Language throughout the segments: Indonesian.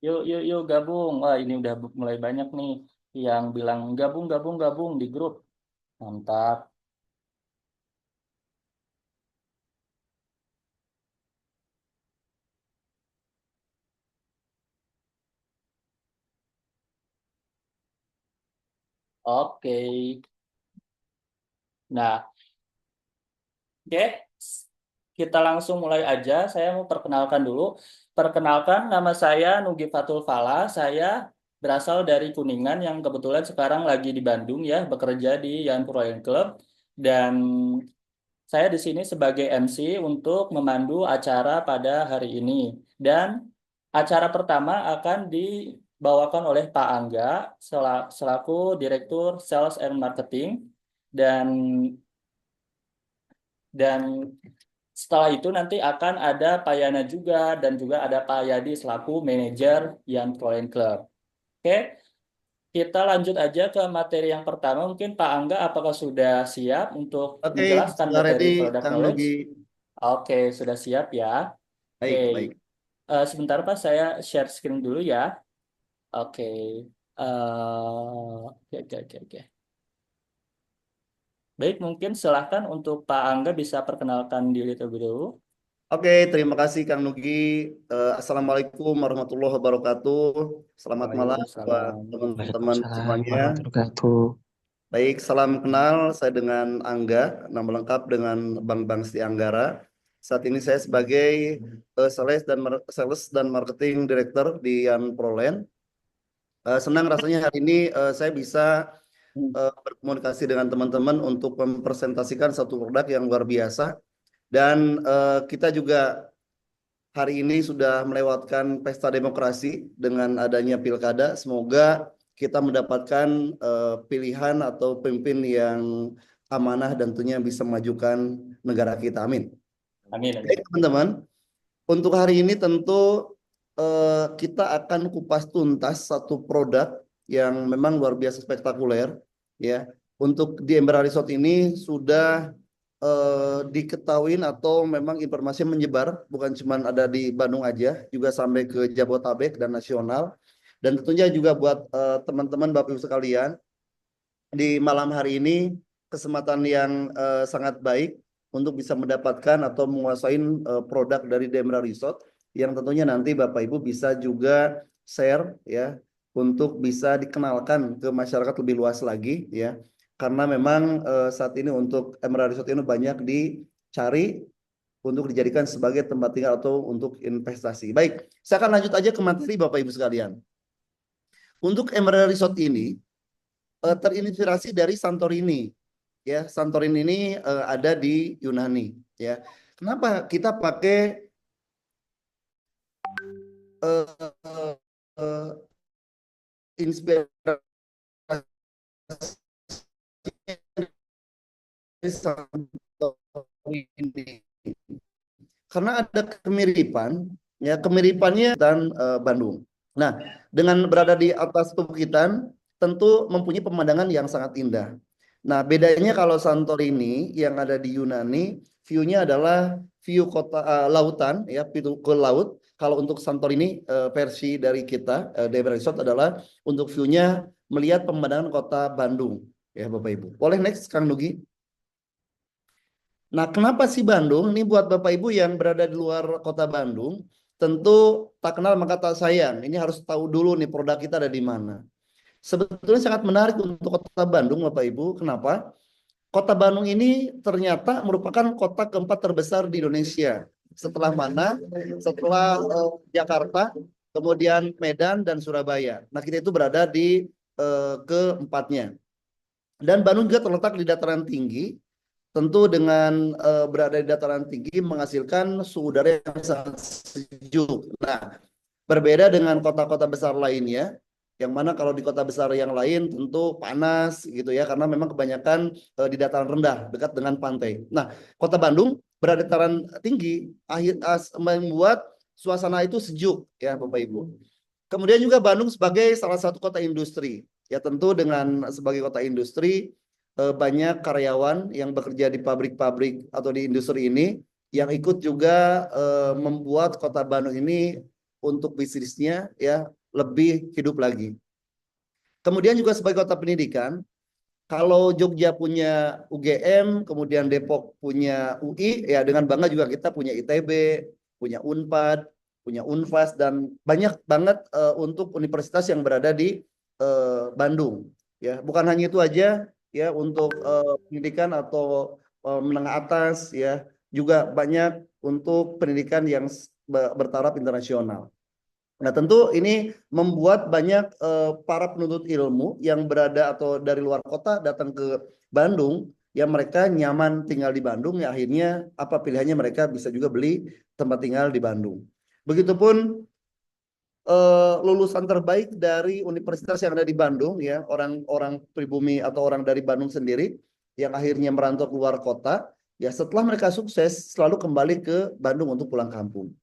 Yuk, yuk, yuk gabung. Wah, ini udah mulai banyak nih yang bilang gabung, gabung, gabung di grup. Mantap. Oke. Nah, oke. Kita langsung mulai aja. Saya mau perkenalkan dulu. Perkenalkan, nama saya Nugi Fatul Fala. Saya berasal dari Kuningan yang kebetulan sekarang lagi di Bandung ya, bekerja di Yan Royal Club. Dan saya di sini sebagai MC untuk memandu acara pada hari ini. Dan acara pertama akan dibawakan oleh Pak Angga selaku Direktur Sales and Marketing. Dan dan setelah itu nanti akan ada Pak Yana juga dan juga ada Pak Yadi selaku manajer Yan Proline Club. Oke, kita lanjut aja ke materi yang pertama. Mungkin Pak Angga apakah sudah siap untuk Oke, menjelaskan sudah materi ready, product Kang knowledge? Nugi. Oke, sudah siap ya. Oke, Baik, baik. sebentar Pak, saya share screen dulu ya. Oke, oke, oke, oke, oke. Baik, mungkin silahkan untuk Pak Angga bisa perkenalkan diri terlebih dahulu. Oke, terima kasih Kang Nugi. Assalamualaikum warahmatullahi wabarakatuh. Selamat malam buat Waalaikumsalam. teman-teman Waalaikumsalam semuanya. warahmatullahi wabarakatuh. Baik, salam kenal. Saya dengan Angga, nama lengkap dengan Bang Bangsti Anggara. Saat ini saya sebagai Sales dan Marketing Director di Yan Prolen. Senang rasanya hari ini saya bisa berkomunikasi dengan teman-teman untuk mempresentasikan satu produk yang luar biasa. Dan kita juga hari ini sudah melewatkan pesta demokrasi dengan adanya pilkada. Semoga kita mendapatkan pilihan atau pemimpin yang amanah dan tentunya bisa memajukan negara kita. Amin. Amin, Baik amin. teman-teman, untuk hari ini tentu kita akan kupas tuntas satu produk yang memang luar biasa spektakuler ya. Untuk di Embera Resort ini sudah diketahui atau memang informasi menyebar bukan cuma ada di Bandung aja, juga sampai ke Jabotabek dan nasional. Dan tentunya juga buat teman-teman Bapak Ibu sekalian, di malam hari ini kesempatan yang sangat baik untuk bisa mendapatkan atau menguasai produk dari Demra Resort yang tentunya nanti Bapak Ibu bisa juga share ya untuk bisa dikenalkan ke masyarakat lebih luas lagi ya. Karena memang saat ini untuk Emerald Resort ini banyak dicari untuk dijadikan sebagai tempat tinggal atau untuk investasi. Baik, saya akan lanjut aja ke materi Bapak Ibu sekalian. Untuk Emerald Resort ini terinspirasi dari Santorini. Ya, Santorini ini ada di Yunani. Ya, kenapa kita pakai uh, uh, inspirasi Santorini? Karena ada kemiripan, ya kemiripannya dan Bandung. Nah, dengan berada di atas Pebukitan, tentu mempunyai pemandangan yang sangat indah. Nah, bedanya kalau Santorini yang ada di Yunani, view-nya adalah view kota lautan, ya, view ke laut. Kalau untuk Santorini versi dari kita, Debra Resort adalah untuk view-nya melihat pemandangan kota Bandung, ya Bapak Ibu. Boleh next, Kang Nugi? Nah, kenapa sih Bandung? Ini buat Bapak Ibu yang berada di luar kota Bandung, tentu tak kenal maka tak sayang. Ini harus tahu dulu nih produk kita ada di mana. Sebetulnya sangat menarik untuk kota Bandung, Bapak Ibu. Kenapa? Kota Bandung ini ternyata merupakan kota keempat terbesar di Indonesia. Setelah mana? Setelah Jakarta, kemudian Medan dan Surabaya. Nah, kita itu berada di keempatnya. Dan Bandung juga terletak di dataran tinggi. Tentu dengan berada di dataran tinggi menghasilkan suhu udara yang sangat sejuk. Nah, berbeda dengan kota-kota besar lainnya, yang mana kalau di kota besar yang lain tentu panas gitu ya, karena memang kebanyakan di dataran rendah dekat dengan pantai. Nah, kota Bandung berada di dataran tinggi, membuat suasana itu sejuk ya Bapak Ibu. Kemudian juga Bandung sebagai salah satu kota industri, ya tentu dengan sebagai kota industri banyak karyawan yang bekerja di pabrik-pabrik atau di industri ini yang ikut juga membuat kota Bandung ini untuk bisnisnya ya lebih hidup lagi. Kemudian juga sebagai kota pendidikan, kalau Jogja punya UGM, kemudian Depok punya UI, ya dengan bangga juga kita punya ITB, punya Unpad, punya Unvas, dan banyak banget untuk universitas yang berada di Bandung. Ya, bukan hanya itu aja, ya untuk pendidikan atau menengah atas, ya juga banyak untuk pendidikan yang bertaraf internasional. Nah, tentu ini membuat banyak para penuntut ilmu yang berada atau dari luar kota datang ke Bandung, ya mereka nyaman tinggal di Bandung, ya akhirnya apa pilihannya mereka bisa juga beli tempat tinggal di Bandung. Begitupun lulusan terbaik dari universitas yang ada di Bandung, ya orang-orang pribumi atau orang dari Bandung sendiri yang akhirnya merantau keluar kota, ya setelah mereka sukses selalu kembali ke Bandung untuk pulang kampung.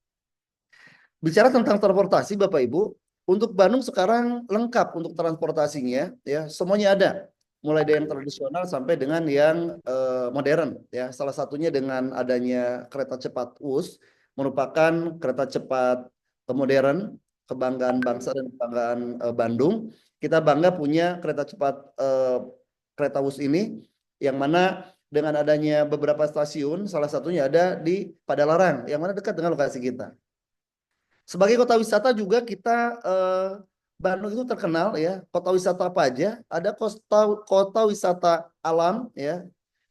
Bicara tentang transportasi, Bapak Ibu, untuk Bandung sekarang lengkap untuk transportasinya, ya semuanya ada, mulai dari yang tradisional sampai dengan yang modern, ya salah satunya dengan adanya kereta cepat WUS, merupakan kereta cepat modern, kebanggaan bangsa dan kebanggaan Bandung. Kita bangga punya kereta cepat kereta WUS ini, yang mana dengan adanya beberapa stasiun, salah satunya ada di Padalarang, yang mana dekat dengan lokasi kita. Sebagai kota wisata juga kita Bandung itu terkenal ya. Kota wisata apa aja? Ada kota wisata alam ya.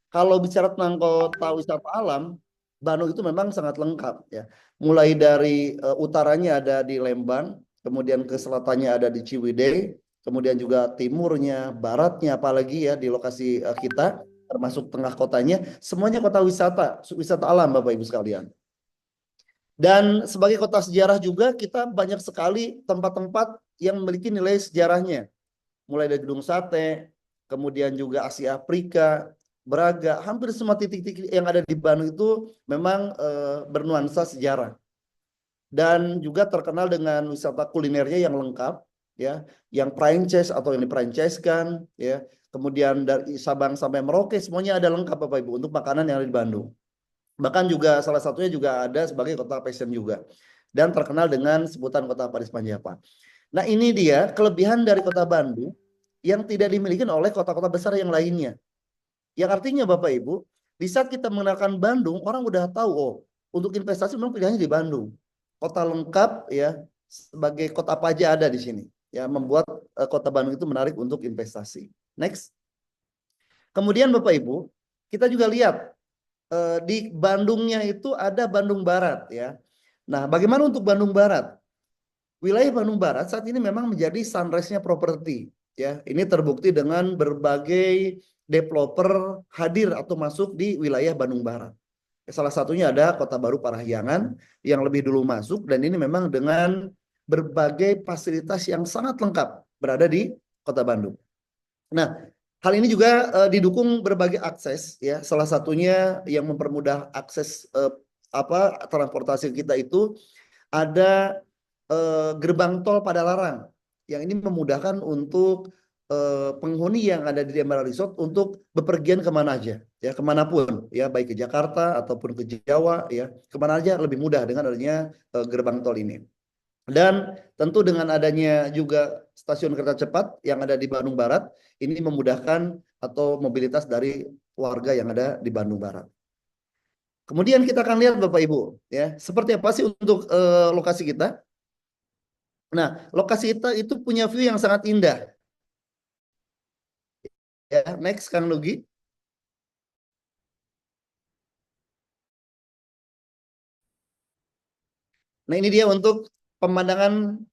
Kalau bicara tentang kota wisata alam, Bandung itu memang sangat lengkap ya. Mulai dari utaranya ada di Lembang, kemudian ke selatannya ada di Ciwidey, kemudian juga timurnya, baratnya apalagi ya di lokasi kita, termasuk tengah kotanya, semuanya kota wisata, wisata alam Bapak Ibu sekalian. Dan sebagai kota sejarah juga kita banyak sekali tempat-tempat yang memiliki nilai sejarahnya. Mulai dari Gedung Sate, kemudian juga Asia Afrika, Braga, hampir semua titik-titik yang ada di Bandung itu memang bernuansa sejarah. Dan juga terkenal dengan wisata kulinernya yang lengkap, ya, yang franchise atau yang difranchiskan, ya. Kemudian dari Sabang sampai Merauke semuanya ada lengkap Bapak Ibu untuk makanan yang ada di Bandung. Bahkan juga salah satunya juga ada sebagai kota fashion juga. Dan terkenal dengan sebutan kota Paris Panjapa. Nah ini dia kelebihan dari kota Bandung yang tidak dimiliki oleh kota-kota besar yang lainnya. Yang artinya Bapak Ibu, di saat kita mengenalkan Bandung, orang udah tahu, oh untuk investasi memang pilihannya di Bandung. Kota lengkap ya, sebagai kota apa aja ada di sini. Ya, membuat kota Bandung itu menarik untuk investasi. Next. Kemudian Bapak Ibu, kita juga lihat di Bandungnya itu ada Bandung Barat ya. Nah, bagaimana untuk Bandung Barat? Wilayah Bandung Barat saat ini memang menjadi sunrise-nya properti ya. Ini terbukti dengan berbagai developer hadir atau masuk di wilayah Bandung Barat. Salah satunya ada Kota Baru Parahyangan yang lebih dulu masuk, dan ini memang dengan berbagai fasilitas yang sangat lengkap berada di Kota Bandung. Nah, hal ini juga didukung berbagai akses ya. Salah satunya yang mempermudah akses transportasi kita itu ada gerbang tol Padalarang yang ini memudahkan untuk penghuni yang ada di Emerald Resort untuk bepergian kemana aja ya, kemanapun ya, baik ke Jakarta ataupun ke Jawa ya, kemana aja lebih mudah dengan adanya gerbang tol ini. Dan tentu dengan adanya juga stasiun kereta cepat yang ada di Bandung Barat, ini memudahkan atau mobilitas dari warga yang ada di Bandung Barat. Kemudian kita akan lihat Bapak Ibu, ya seperti apa sih untuk lokasi kita. Nah, lokasi kita itu punya view yang sangat indah. Ya, next Kang Nugi. Nah, ini dia untuk pemandangan.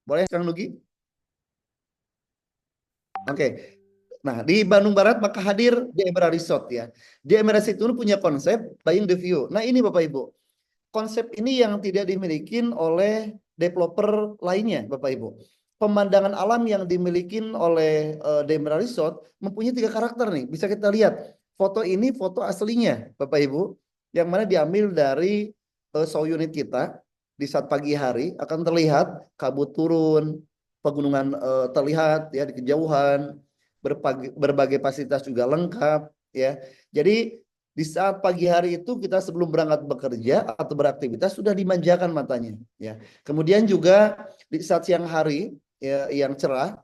Boleh Kang Nugi? Oke. Nah, di Bandung Barat maka hadir di Emerald Resort ya. Di Emerald Resort itu punya konsep buying the view. Nah, ini Bapak Ibu. Konsep ini yang tidak dimiliki oleh developer lainnya, Bapak Ibu. Pemandangan alam yang dimiliki oleh Emerald Resort mempunyai 3 karakter nih. Bisa kita lihat. Foto ini foto aslinya, Bapak Ibu, yang mana diambil dari show unit kita. Di saat pagi hari akan terlihat kabut turun, pegunungan terlihat ya di kejauhan, berbagai fasilitas juga lengkap ya. Jadi Di saat pagi hari itu kita sebelum berangkat bekerja atau beraktivitas sudah dimanjakan matanya, ya. Kemudian juga di saat siang hari ya, yang cerah,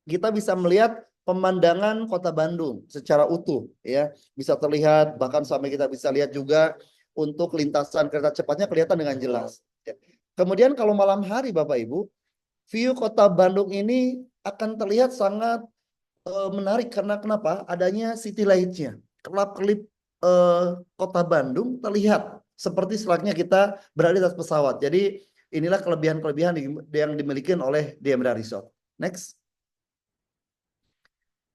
kita bisa melihat pemandangan kota Bandung secara utuh, ya. Bisa terlihat, bahkan sampai kita bisa lihat juga untuk lintasan kereta cepatnya kelihatan dengan jelas, ya. Kemudian kalau malam hari Bapak Ibu, view kota Bandung ini akan terlihat sangat menarik karena kenapa? Adanya city light-nya. Kelap-kelip kota Bandung terlihat seperti selayaknya kita berada di atas pesawat. Jadi inilah kelebihan-kelebihan yang dimiliki oleh DMRA Resort. Next.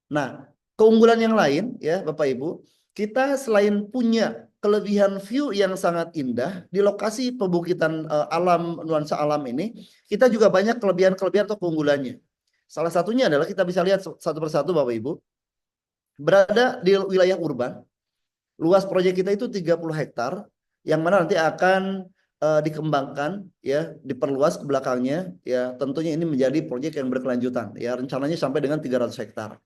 Nah, keunggulan yang lain ya Bapak Ibu, kita selain punya kelebihan view yang sangat indah di lokasi pebukitan alam nuansa alam ini, kita juga banyak kelebihan-kelebihan atau keunggulannya. Salah satunya adalah kita bisa lihat satu persatu Bapak Ibu, berada di wilayah urban. Luas proyek kita itu 30 hektar yang mana nanti akan dikembangkan ya, diperluas ke belakangnya ya. Tentunya ini menjadi proyek yang berkelanjutan ya, rencananya sampai dengan 300 hektar.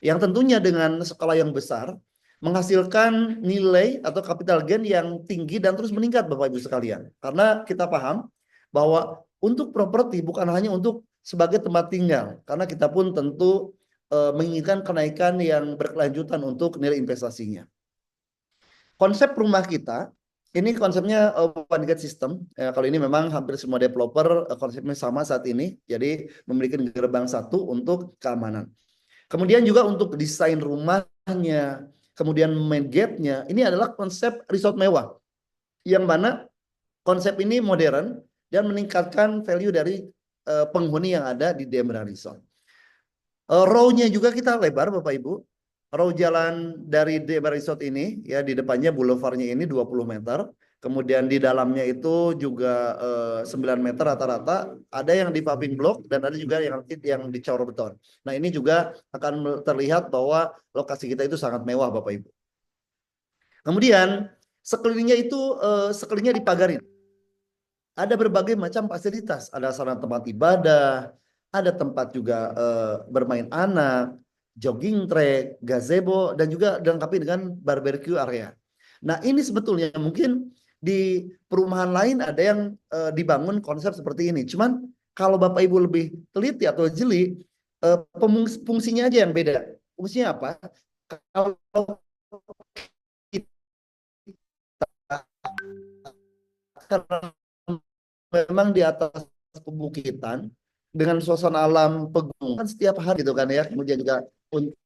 Yang tentunya dengan skala yang besar menghasilkan nilai atau capital gain yang tinggi dan terus meningkat Bapak Ibu sekalian. Karena kita paham bahwa untuk properti bukan hanya untuk sebagai tempat tinggal, karena kita pun tentu menginginkan kenaikan yang berkelanjutan untuk nilai investasinya. Konsep rumah kita ini konsepnya one gate system. Kalau ini memang hampir semua developer konsepnya sama saat ini. Jadi memiliki gerbang satu untuk keamanan. Kemudian juga untuk desain rumahnya, kemudian main gate-nya, ini adalah konsep resort mewah. Yang mana konsep ini modern dan meningkatkan value dari penghuni yang ada di Demra Resort. Row-nya juga kita lebar Bapak Ibu. Row jalan dari Demra Resort ini ya, di depannya boulevardnya ini 20 meter. Kemudian di dalamnya itu juga 9 meter rata-rata. Ada yang di paving block dan ada juga yang dicor beton. Nah ini juga akan terlihat bahwa lokasi kita itu sangat mewah Bapak Ibu. Kemudian sekelilingnya itu sekelilingnya dipagarin. Ada berbagai macam fasilitas. Ada sarana tempat ibadah, ada tempat juga bermain anak, jogging track, gazebo, dan juga dilengkapi dengan barbecue area. Nah ini sebetulnya mungkin di perumahan lain ada yang dibangun konsep seperti ini. Cuman kalau Bapak Ibu lebih teliti atau jeli, fungsinya aja yang beda. Fungsinya apa? Kalau kita memang di atas pebukitan dengan suasana alam pegunungan setiap hari gitu kan ya, kemudian juga untuk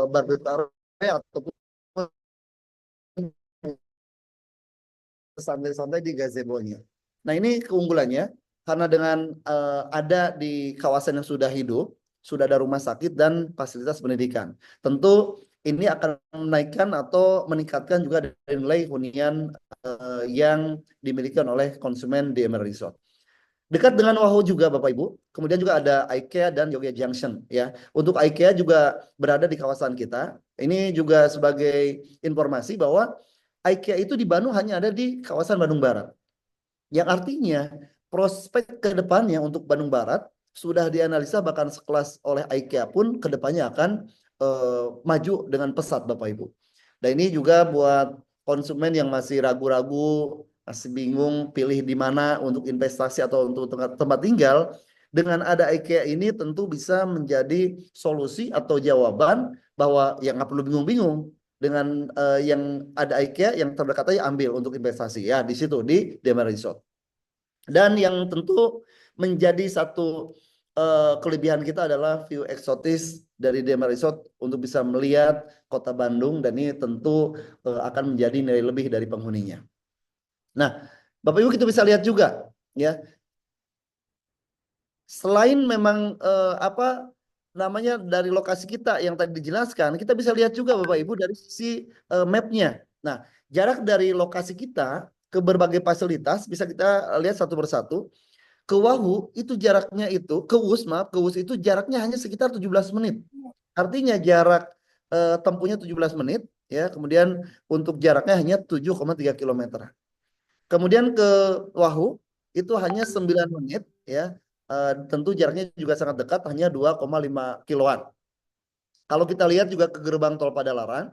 barbecue ataupun santai-santai di gazebo-nya. Nah ini keunggulannya karena dengan ada di kawasan yang sudah hidup, sudah ada rumah sakit dan fasilitas pendidikan. Tentu ini akan menaikkan atau meningkatkan juga nilai hunian yang dimiliki oleh konsumen di Emerald Resort. Dekat dengan Wahoo juga Bapak Ibu. Kemudian juga ada IKEA dan Jogja Junction ya. Untuk IKEA juga berada di kawasan kita. Ini juga sebagai informasi bahwa IKEA itu di Bandung hanya ada di kawasan Bandung Barat. Yang artinya prospek ke depannya untuk Bandung Barat sudah dianalisa bahkan sekelas oleh IKEA pun ke depannya akan maju dengan pesat Bapak Ibu. Dan ini juga buat konsumen yang masih ragu-ragu, masih bingung pilih di mana untuk investasi atau untuk tempat tinggal, dengan ada IKEA ini tentu bisa menjadi solusi atau jawaban bahwa yang nggak perlu bingung-bingung dengan yang ada IKEA yang terdekat aja ambil untuk investasi ya di situ di Demar Resort. Dan yang tentu menjadi satu kelebihan kita adalah view eksotis dari Demar Resort untuk bisa melihat kota Bandung dan ini tentu akan menjadi nilai lebih dari penghuninya. Nah, Bapak Ibu kita bisa lihat juga ya. Selain memang apa namanya dari lokasi kita yang tadi dijelaskan, kita bisa lihat juga Bapak Ibu dari sisi mapnya. Nah, jarak dari lokasi kita ke berbagai fasilitas bisa kita lihat satu persatu. Ke Wahoo itu jaraknya itu, ke WUS maaf, ke WUS itu jaraknya hanya sekitar 17 menit. Artinya jarak tempuhnya 17 menit ya. Kemudian untuk jaraknya hanya 7,3 km. Kemudian ke Wahoo itu hanya 9 menit ya. Tentu jaraknya juga sangat dekat, hanya 2,5 kiloan. Kalau kita lihat juga ke gerbang tol Padalarang,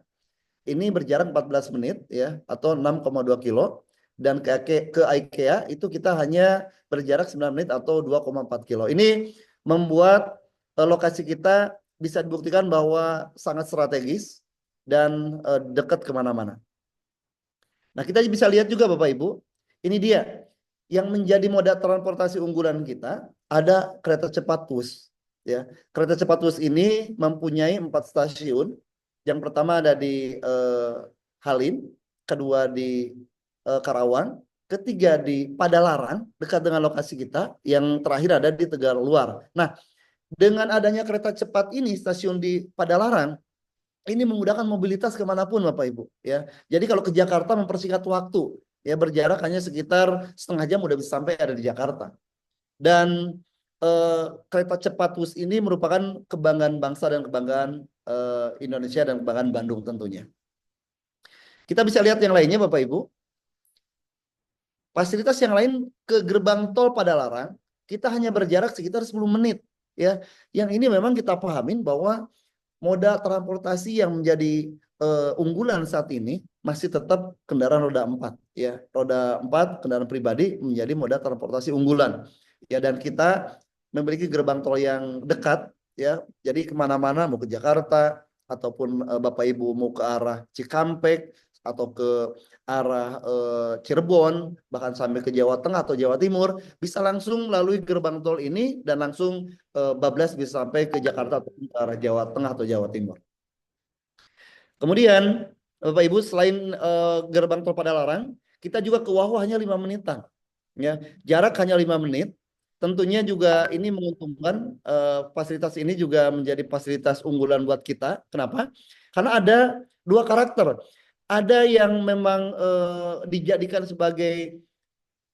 ini berjarak 14 menit ya atau 6,2 kilo, dan ke IKEA itu kita hanya berjarak 9 menit atau 2,4 kilo. Ini membuat lokasi kita bisa dibuktikan bahwa sangat strategis dan dekat kemana-mana. Nah, kita bisa lihat juga Bapak Ibu, ini dia yang menjadi moda transportasi unggulan kita, ada kereta cepat Wus. Ya, kereta cepat Wus ini mempunyai 4 stasiun. Yang pertama ada di Halim, kedua di Karawang, ketiga di Padalarang dekat dengan lokasi kita, yang terakhir ada di Tegaluar. Nah, dengan adanya kereta cepat ini stasiun di Padalarang, ini memudahkan mobilitas kemanapun Bapak Ibu ya. Jadi kalau ke Jakarta mempersingkat waktu ya, berjarak hanya sekitar setengah jam udah bisa sampai ada di Jakarta. Dan kereta cepat Wus ini merupakan kebanggaan bangsa dan kebanggaan Indonesia dan kebanggaan Bandung tentunya. Kita bisa lihat yang lainnya Bapak Ibu. Fasilitas yang lain ke gerbang tol Padalarang kita hanya berjarak sekitar 10 menit ya. Yang ini memang kita pahamin bahwa moda transportasi yang menjadi unggulan saat ini masih tetap kendaraan roda 4 ya. Roda 4 kendaraan pribadi menjadi moda transportasi unggulan. Ya, dan kita memiliki gerbang tol yang dekat ya. Jadi kemana-mana mau ke Jakarta ataupun Bapak Ibu mau ke arah Cikampek atau ke arah Cirebon, bahkan sampai ke Jawa Tengah atau Jawa Timur, bisa langsung melalui gerbang tol ini dan langsung bablas bisa sampai ke Jakarta atau ke arah Jawa Tengah atau Jawa Timur. Kemudian Bapak Ibu, selain gerbang tol Padalarang, kita juga ke Wahu hanya 5 menitan. Ya, jarak hanya 5 menit. Tentunya juga ini menguntungkan, fasilitas ini juga menjadi fasilitas unggulan buat kita. Kenapa? Karena ada dua karakter. Ada yang memang dijadikan sebagai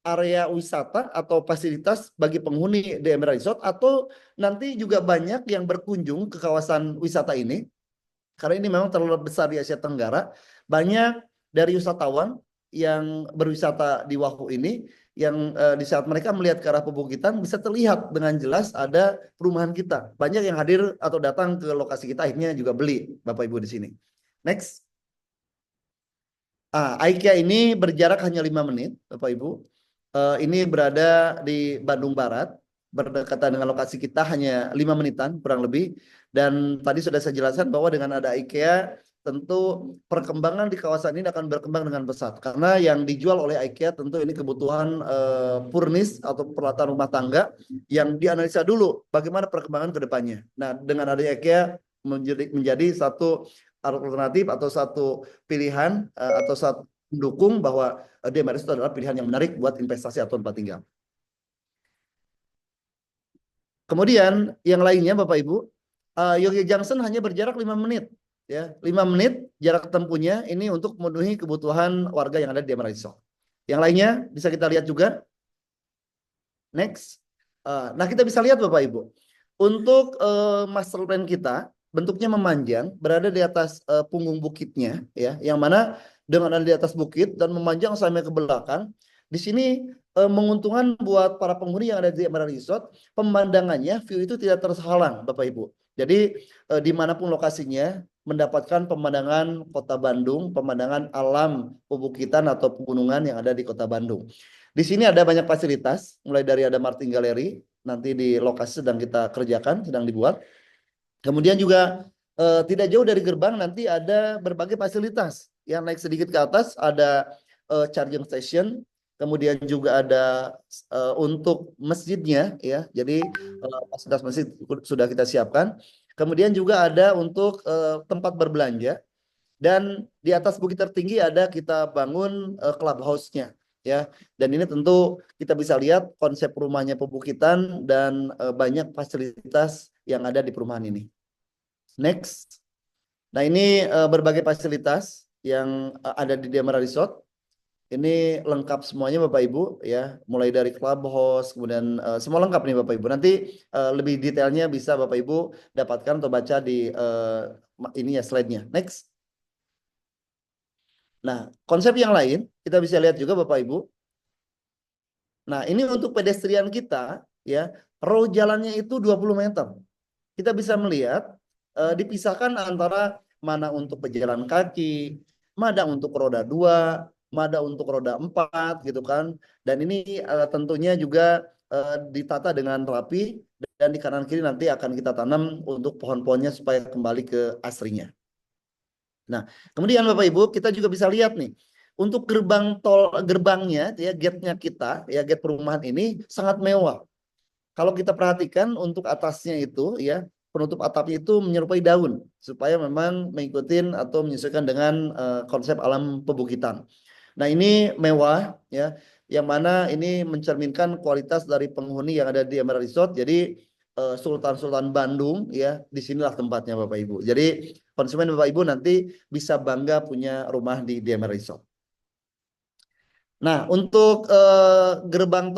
area wisata atau fasilitas bagi penghuni di Emerald Resort, atau nanti juga banyak yang berkunjung ke kawasan wisata ini karena ini memang terlalu besar di Asia Tenggara. Banyak dari wisatawan yang berwisata di Wahu ini yang di saat mereka melihat ke arah pebukitan bisa terlihat dengan jelas ada perumahan kita. Banyak yang hadir atau datang ke lokasi kita akhirnya juga beli Bapak Ibu di sini. Next. IKEA ini berjarak hanya 5 menit Bapak Ibu. Ini berada di Bandung Barat, berdekatan dengan lokasi kita hanya 5 menitan kurang lebih. Dan tadi sudah saya jelaskan bahwa dengan ada IKEA, tentu perkembangan di kawasan ini akan berkembang dengan pesat. Karena yang dijual oleh IKEA tentu ini kebutuhan furnis atau peralatan rumah tangga yang dianalisa dulu bagaimana perkembangan ke depannya. Nah, dengan ada IKEA menjadi satu alternatif atau satu pilihan atau satu mendukung bahwa DMRS itu adalah pilihan yang menarik buat investasi atau tempat tinggal. Kemudian yang lainnya Bapak Ibu, Yogi Junction hanya berjarak 5 menit ya. 5 menit jarak tempuhnya ini untuk memenuhi kebutuhan warga yang ada di DMRS. Yang lainnya bisa kita lihat juga. Next. Nah, kita bisa lihat Bapak Ibu. Untuk master plan kita bentuknya memanjang, berada di atas punggung bukitnya ya, yang mana dengan ada di atas bukit dan memanjang sampai ke belakang. Di sini menguntungkan buat para penghuni yang ada di Emerald Resort, pemandangannya view itu tidak terhalang Bapak Ibu. Jadi dimanapun lokasinya mendapatkan pemandangan kota Bandung, pemandangan alam pebukitan atau pegunungan yang ada di kota Bandung. Di sini ada banyak fasilitas, mulai dari ada Martin Gallery, nanti di lokasi sedang kita kerjakan, sedang dibuat. Kemudian juga tidak jauh dari gerbang nanti ada berbagai fasilitas. Yang naik sedikit ke atas ada charging station, kemudian juga ada untuk masjidnya ya. Jadi fasilitas masjid sudah kita siapkan. Kemudian juga ada untuk tempat berbelanja, dan di atas bukit tertinggi ada kita bangun clubhouse-nya ya. Dan ini tentu kita bisa lihat konsep rumahnya pebukitan dan banyak fasilitas yang ada di perumahan ini. Next. Nah, ini berbagai fasilitas yang ada di Demara Resort. Ini lengkap semuanya Bapak Ibu ya, mulai dari clubhouse kemudian semua lengkap nih Bapak Ibu. Nanti lebih detailnya bisa Bapak Ibu dapatkan atau baca di ini ya slide-nya. Next. Nah, konsep yang lain kita bisa lihat juga Bapak Ibu. Nah, ini untuk pedestrian kita ya, row jalannya itu 20 meter. Kita bisa melihat dipisahkan antara mana untuk pejalan kaki, mana untuk roda 2, mana untuk roda 4 gitu kan. Dan ini tentunya juga ditata dengan rapi dan di kanan kiri nanti akan kita tanam untuk pohon-pohonnya supaya kembali ke aslinya. Nah, kemudian Bapak Ibu kita juga bisa lihat nih untuk gerbangnya ya gate-nya kita ya gate perumahan ini sangat mewah. Kalau kita perhatikan untuk atasnya itu ya penutup atapnya itu menyerupai daun supaya memang mengikuti atau menyesuaikan dengan konsep alam pebukitan. Nah, ini mewah ya yang mana ini mencerminkan kualitas dari penghuni yang ada di Emerald Resort. Jadi Sultan Bandung ya disinilah tempatnya Bapak Ibu. Jadi konsumen Bapak Ibu nanti bisa bangga punya rumah di Emerald Resort. Nah, untuk gerbang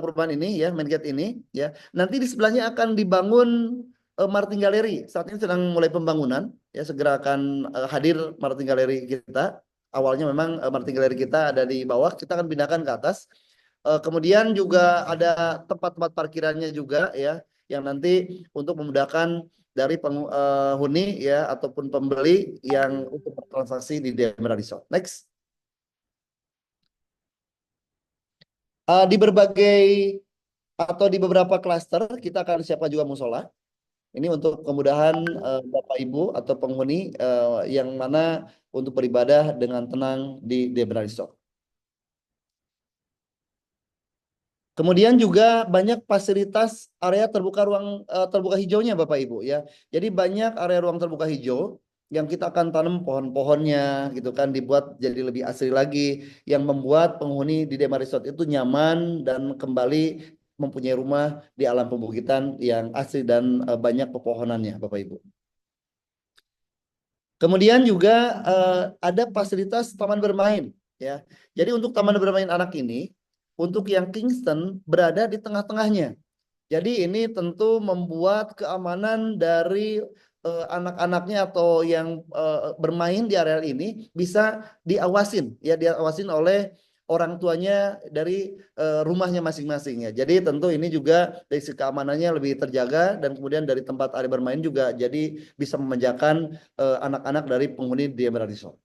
perumahan ini ya, main gate ini ya, nanti di sebelahnya akan dibangun Martin Gallery. Saat ini sedang mulai pembangunan ya, segera akan hadir Martin Gallery kita. Awalnya memang Martin Gallery kita ada di bawah, kita akan pindahkan ke atas. Kemudian juga ada tempat-tempat parkirannya juga ya, yang nanti untuk memudahkan dari penghuni ya ataupun pembeli yang untuk bertransaksi di Emerald Resort. Next. Di berbagai atau di beberapa klaster kita akan siapkan juga musola. Ini untuk kemudahan Bapak Ibu atau penghuni yang mana untuk beribadah dengan tenang di Emerald Resort. Kemudian juga banyak fasilitas area terbuka ruang terbuka hijaunya Bapak Ibu ya. Jadi banyak area ruang terbuka hijau yang kita akan tanam pohon-pohonnya gitu kan dibuat jadi lebih asri lagi yang membuat penghuni di Dema Resort itu nyaman dan kembali mempunyai rumah di alam pembukitan yang asri dan banyak pepohonannya Bapak Ibu. Kemudian juga ada fasilitas taman bermain ya. Jadi untuk taman bermain anak ini untuk yang Kingston berada di tengah-tengahnya. Jadi ini tentu membuat keamanan dari anak-anaknya atau yang bermain di area ini bisa diawasin oleh orang tuanya dari rumahnya masing-masing ya. Jadi tentu ini juga dari sisi keamanannya lebih terjaga dan kemudian dari tempat area bermain juga jadi bisa memanjakan anak-anak dari penghuni di Emerald Resort.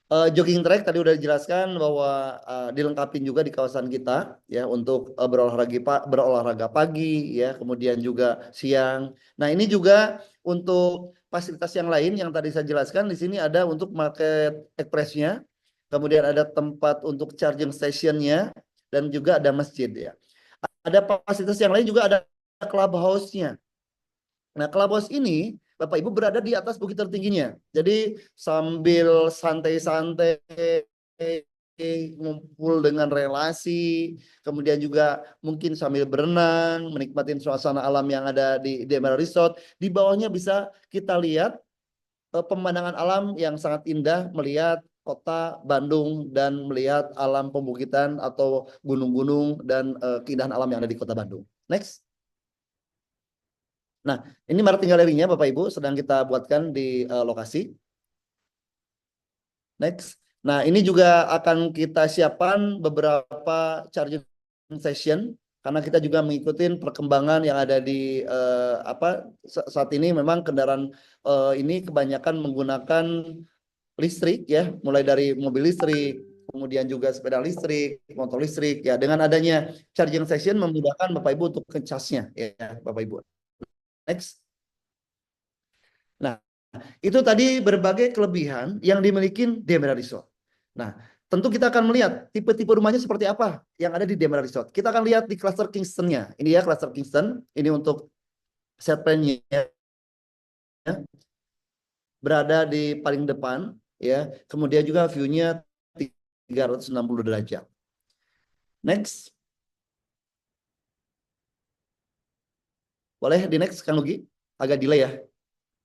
Jogging track tadi udah dijelaskan bahwa dilengkapi juga di kawasan kita ya untuk berolahraga pagi ya kemudian juga siang. Nah ini juga untuk fasilitas yang lain yang tadi saya jelaskan di sini ada untuk market expressnya, kemudian ada tempat untuk charging stationnya dan juga ada masjid ya. Ada fasilitas yang lain juga ada clubhouse-nya. Nah, Clubhouse ini Bapak Ibu berada di atas bukit tertingginya. Jadi sambil santai-santai ngumpul dengan relasi, kemudian juga mungkin sambil berenang, menikmati suasana alam yang ada di Emerald Resort. Di bawahnya bisa kita lihat pemandangan alam yang sangat indah, melihat kota Bandung dan melihat alam pembukitan atau gunung-gunung dan keindahan alam yang ada di kota Bandung. Next. Nah, ini marketing galerinya Bapak Ibu sedang kita buatkan di lokasi. Next. Nah, ini juga akan kita siapkan beberapa charging session karena kita juga mengikuti perkembangan yang ada di saat ini memang kendaraan ini kebanyakan menggunakan listrik ya, mulai dari mobil listrik, kemudian juga sepeda listrik, motor listrik ya. Dengan adanya charging session memudahkan Bapak Ibu untuk ngecasnya ya, Bapak Ibu. Next. Nah, itu tadi berbagai kelebihan yang dimiliki Demerara Resort. Nah, tentu kita akan melihat tipe-tipe rumahnya seperti apa yang ada di Demerara Resort. Kita akan lihat di cluster Kingston-nya. Ini ya cluster Kingston. Ini untuk set plan-nya berada di paling depan ya. Kemudian juga view-nya 360 derajat. Next. Boleh di next Kang Lugi? Agak delay ya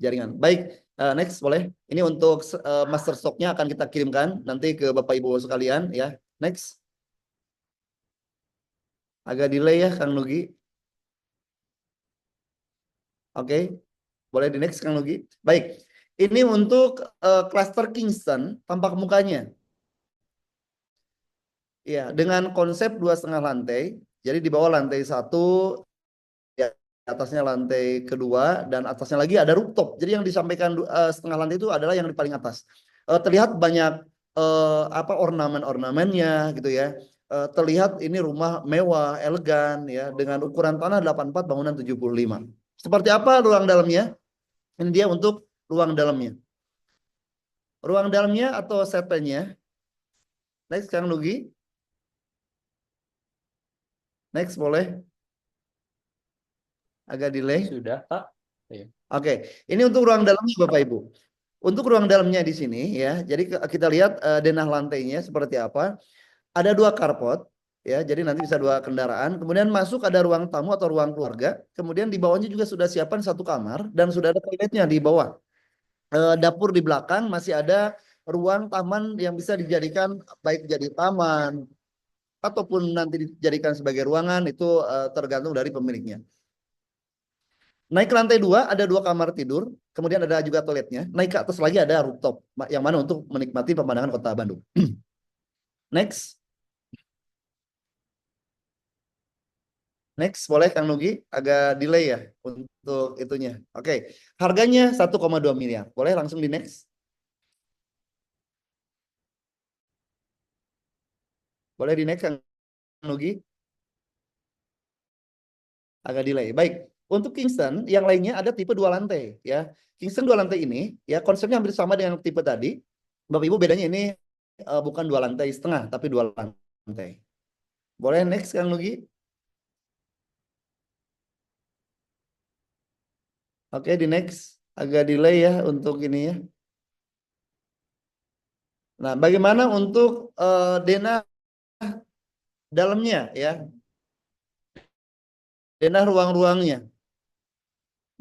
jaringan. Baik, next boleh. Ini untuk master stock-nya akan kita kirimkan nanti ke Bapak Ibu sekalian ya. Next. Agak delay ya Kang Nugi. Oke. Boleh di next Kang Nugi. Baik. Ini untuk cluster Kingston tampak mukanya. Ya, dengan konsep 2,5 lantai. Jadi di bawah lantai 1 ya, atasnya lantai kedua dan atasnya lagi ada rooftop. Jadi yang disampaikan setengah lantai itu adalah yang di paling atas. Terlihat banyak apa ornamen-ornamennya gitu ya. Terlihat ini rumah mewah, elegan ya dengan ukuran tanah 84 bangunan 75. Seperti apa ruang dalamnya? Ini dia untuk ruang dalamnya. Ruang dalamnya atau set plan-nya. Next, Kang Nugi. Next, boleh. Agak delay. Sudah, Pak. Iya. Oke, ini untuk ruang dalamnya Bapak Ibu. Untuk ruang dalamnya di sini ya. Jadi kita lihat denah lantainya seperti apa. Ada 2 carport ya. Jadi nanti bisa 2 kendaraan. Kemudian masuk ada ruang tamu atau ruang keluarga. Kemudian di bawahnya juga sudah siapkan 1 kamar dan sudah ada toiletnya di bawah. Dapur di belakang masih ada ruang taman yang bisa dijadikan baik jadi taman ataupun nanti dijadikan sebagai ruangan itu tergantung dari pemiliknya. Naik ke lantai 2 ada 2 kamar tidur, kemudian ada juga toiletnya. Naik ke atas lagi ada rooftop yang mana untuk menikmati pemandangan kota Bandung. Next. Next, boleh Kang Nugi, agak delay ya untuk itunya. Oke, harganya 1,2 miliar. Boleh langsung di next. Boleh di next Kang Nugi. Agak delay. Baik. Untuk Kingston yang lainnya ada tipe 2 lantai ya. Kingston 2 lantai ini ya konsepnya hampir sama dengan tipe tadi. Bapak Ibu bedanya ini bukan 2 lantai setengah tapi 2 lantai. Boleh next Kang Nugi? Oke, di next agak delay ya untuk ini ya. Nah, bagaimana untuk denah dalamnya ya? Denah ruang-ruangnya.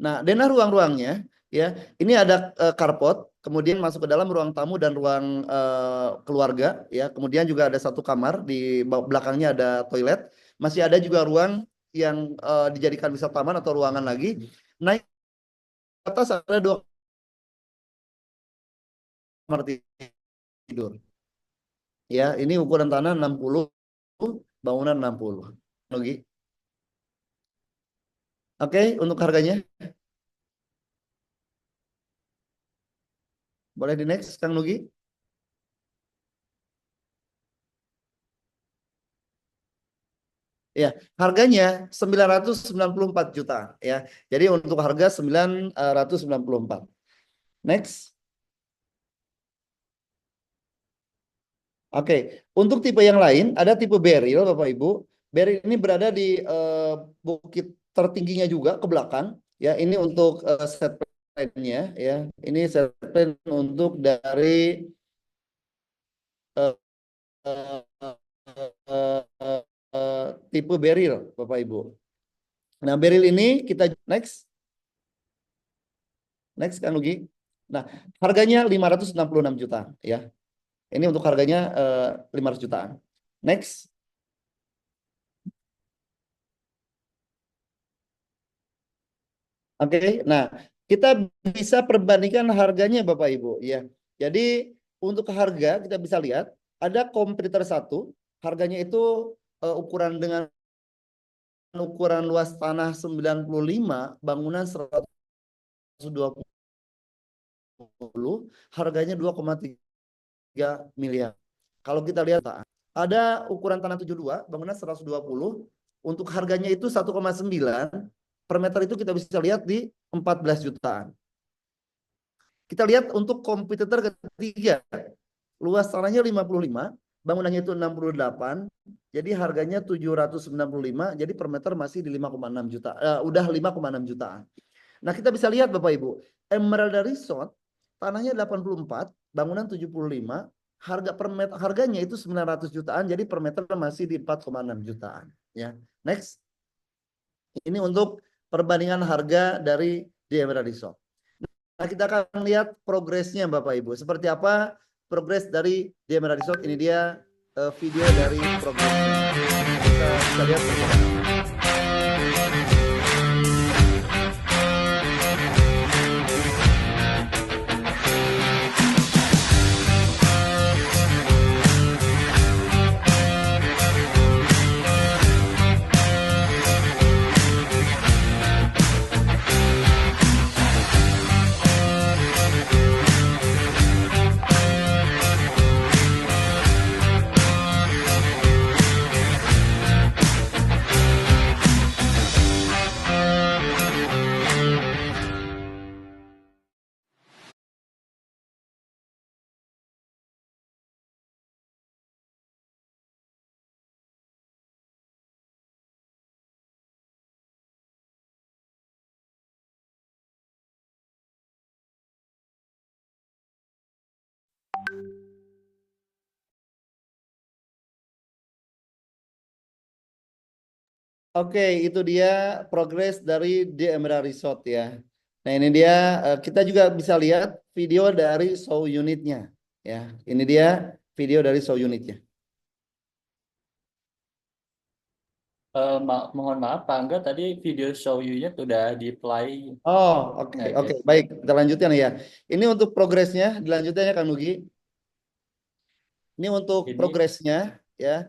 Nah, denah ruang-ruangnya ya, ini ada carport, kemudian masuk ke dalam ruang tamu dan ruang keluarga ya. Kemudian juga ada 1 kamar di belakangnya ada toilet. Masih ada juga ruang yang dijadikan bisa taman atau ruangan lagi. Naik ke atas ada 2 kamar tidur. Ya, ini ukuran tanah 60, bangunan 60. Oke. Oke, untuk harganya boleh di next Kang Nugi? Ya, harganya 994 juta ya. Jadi untuk harga 994. Next. Oke, untuk tipe yang lain ada tipe Beryl Bapak Ibu. Beryl ini berada di bukit tertingginya juga ke belakang ya. Ini untuk set plan-nya ya. Ini set plan untuk dari uh, tipe Beryl Bapak Ibu. Nah, Beryl ini kita next. Next Kang Nugi. Nah, harganya 566 juta ya. Ini untuk harganya 500 jutaan. Next. Oke, nah kita bisa perbandingkan harganya Bapak Ibu ya. Jadi untuk harga kita bisa lihat ada kompetitor 1, harganya itu ukuran dengan ukuran luas tanah 95, bangunan 120, harganya 2,3 miliar. Kalau kita lihat ada ukuran tanah 72, bangunan 120, untuk harganya itu 1,9 per meter itu kita bisa lihat di 14 jutaan. Kita lihat untuk kompetitor ketiga, luas tanahnya 55, bangunannya itu 68, jadi harganya 795, jadi per meter masih di 5,6 juta, udah 5,6 jutaan. Nah kita bisa lihat Bapak Ibu, Emerald Resort tanahnya 84, bangunan 75, harga per meter, harganya itu 900 jutaan, jadi per meter masih di 4,6 jutaan. Ya, next. Ini untuk perbandingan harga dari di Emerald Resort. Nah, kita akan lihat progresnya Bapak Ibu. Seperti apa progres dari di Emerald Resort. Ini dia video dari progresnya. Kita bisa lihat bersama. Oke, itu dia progres dari The Emerald Resort ya. Nah, ini dia kita juga bisa lihat video dari show unitnya ya. Ini dia video dari show unitnya. Mohon maaf, Pak Angga, tadi video show you-nya sudah di play. Oh, oke, Nah, oke, gitu. baik. Kita lanjutkan ya. Ini untuk progresnya, dilanjutkan ya Kang Nugi. Ini untuk Ini progresnya ya.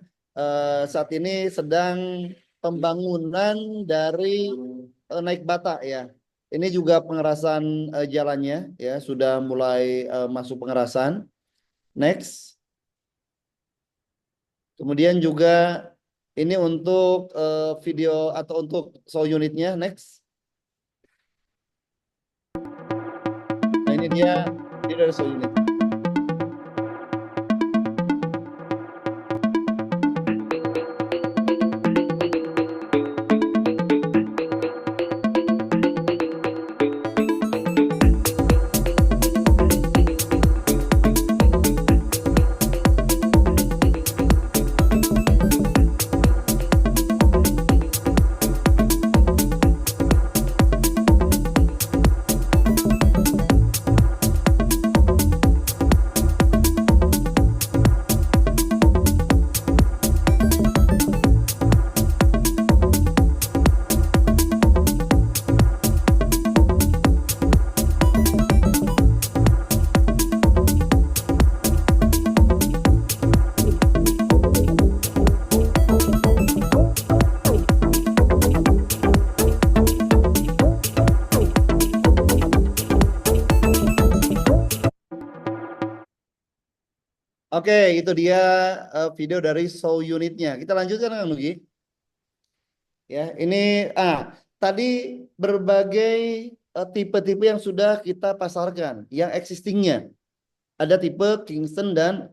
Saat ini sedang pembangunan dari naik bata ya. Ini juga pengerasan jalannya ya, sudah mulai masuk pengerasan. Next. Kemudian juga ini untuk video atau untuk show unitnya. Next. Nah, ini dari show unit. Oke, itu dia video dari show unitnya. Kita lanjutkan Kang Nugi. Ya, ini tadi berbagai tipe-tipe yang sudah kita pasarkan, yang existingnya. Ada tipe Kingston dan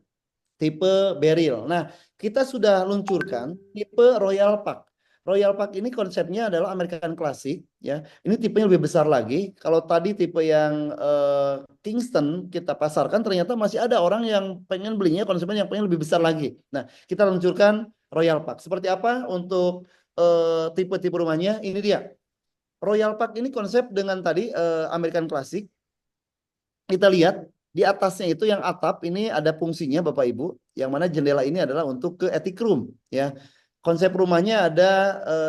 tipe Beryl. Nah, kita sudah luncurkan tipe Royal Park. Royal Park ini konsepnya adalah American Classic, ya. Ini tipenya lebih besar lagi. Kalau tadi tipe yang Kingston kita pasarkan, ternyata masih ada orang yang pengen belinya konsepnya yang pengen lebih besar lagi. Nah, kita luncurkan Royal Park. Seperti apa untuk tipe-tipe rumahnya? Ini dia. Royal Park ini konsep dengan tadi American Classic. Kita lihat di atasnya itu yang atap ini ada fungsinya Bapak Ibu, yang mana jendela ini adalah untuk ke attic room ya. Konsep rumahnya ada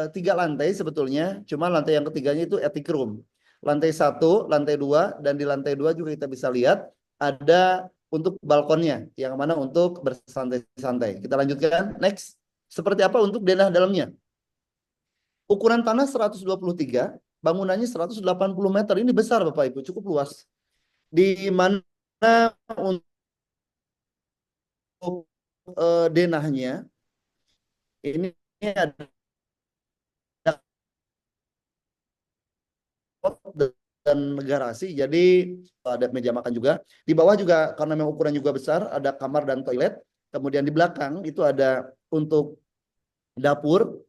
3 lantai sebetulnya, cuma lantai yang ketiganya itu attic room. Lantai 1, lantai 2, dan di lantai 2 juga kita bisa lihat ada untuk balkonnya, yang mana untuk bersantai-santai. Kita lanjutkan, next. Seperti apa untuk denah dalamnya? Ukuran tanah 123, bangunannya 180 meter. Ini besar Bapak Ibu, cukup luas. Di mana untuk denahnya ini ada dan garasi, jadi ada meja makan juga. Di bawah juga karena memang ukuran juga besar, ada kamar dan toilet. Kemudian di belakang itu ada untuk dapur.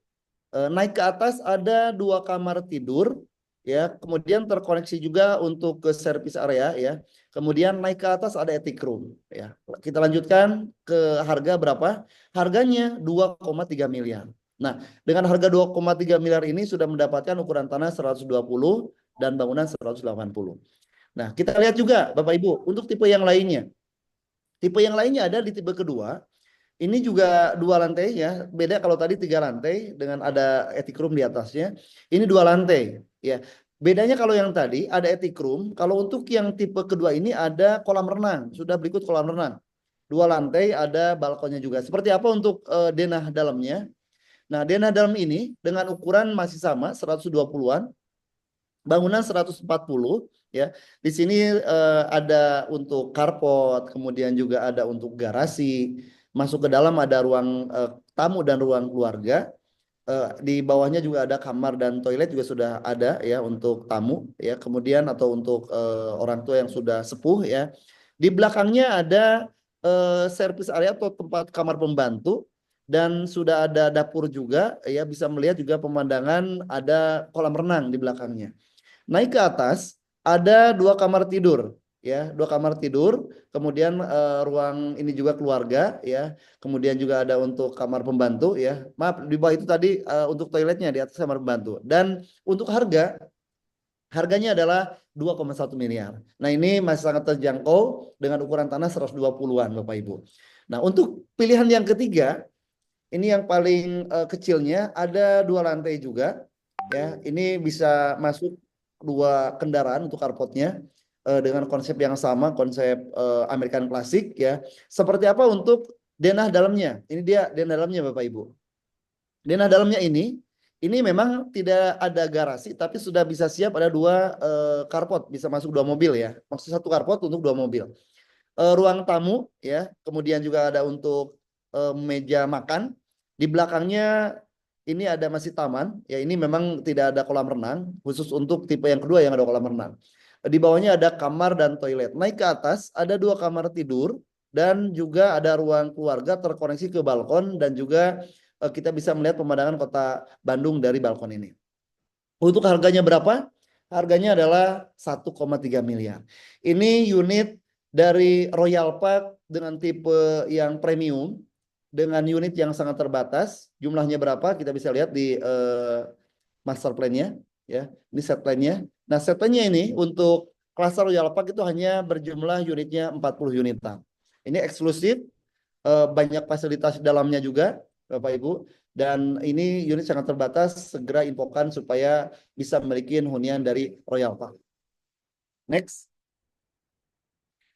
Naik ke atas ada 2 kamar tidur, ya. Kemudian terkoneksi juga untuk ke service area, ya. Kemudian naik ke atas ada attic room, ya. Kita lanjutkan ke harga berapa? Harganya 2,3 miliar. Nah, dengan harga 2,3 miliar ini sudah mendapatkan ukuran tanah 120 dan bangunan 180. Nah, kita lihat juga Bapak Ibu untuk tipe yang lainnya. Tipe yang lainnya ada di tipe kedua. Ini juga 2 lantai ya. Beda kalau tadi 3 lantai dengan ada attic room di atasnya. Ini 2 lantai ya. Bedanya kalau yang tadi ada attic room, kalau untuk yang tipe kedua ini ada kolam renang. Sudah berikut kolam renang. 2 lantai ada balkonnya juga. Seperti apa untuk denah dalamnya? Nah, denah dalam ini dengan ukuran masih sama 120-an, bangunan 140 ya. Di sini ada untuk carport, kemudian juga ada untuk garasi. Masuk ke dalam ada ruang tamu dan ruang keluarga. Di bawahnya juga ada kamar dan toilet juga sudah ada ya untuk tamu ya. Kemudian atau untuk orang tua yang sudah sepuh ya. Di belakangnya ada service area atau tempat kamar pembantu dan sudah ada dapur juga ya, bisa melihat juga pemandangan ada kolam renang di belakangnya. Naik ke atas ada 2 kamar tidur. ya, 2 kamar tidur, kemudian ruang ini juga keluarga, ya, kemudian juga ada untuk kamar pembantu, ya. Maaf, di bawah itu tadi untuk toiletnya, di atas kamar pembantu. Dan untuk harganya adalah 2,1 miliar. Nah, ini masih sangat terjangkau dengan ukuran tanah 120-an, Bapak Ibu. Nah, untuk pilihan yang ketiga, ini yang paling kecilnya ada 2 lantai juga, ya. Ini bisa masuk 2 kendaraan untuk carportnya dengan konsep yang sama, konsep American klasik, ya. Seperti apa untuk denah dalamnya? Ini dia denah dalamnya, Bapak Ibu. Denah dalamnya ini memang tidak ada garasi, tapi sudah bisa siap ada 2 carport, bisa masuk 2 mobil, ya. Maksud 1 carport untuk 2 mobil. Ruang tamu, ya, kemudian juga ada untuk meja makan. Di belakangnya ini ada masih taman, ya, ini memang tidak ada kolam renang, khusus untuk tipe yang kedua yang ada kolam renang. Di bawahnya ada kamar dan toilet. Naik ke atas ada 2 kamar tidur dan juga ada ruang keluarga terkoneksi ke balkon dan juga kita bisa melihat pemandangan kota Bandung dari balkon ini. Untuk harganya berapa? Harganya adalah 1,3 miliar. Ini unit dari Royal Park dengan tipe yang premium dengan unit yang sangat terbatas. Jumlahnya berapa? Kita bisa lihat di master plan-nya, ya. Ini set plan-nya. Nah, set plan-nya ini untuk klaster Royal Park itu hanya berjumlah unitnya 40 unitan. Ini eksklusif, banyak fasilitas di dalamnya juga, Bapak Ibu. Dan ini unit sangat terbatas, segera infokan supaya bisa memiliki hunian dari Royal Park. Next.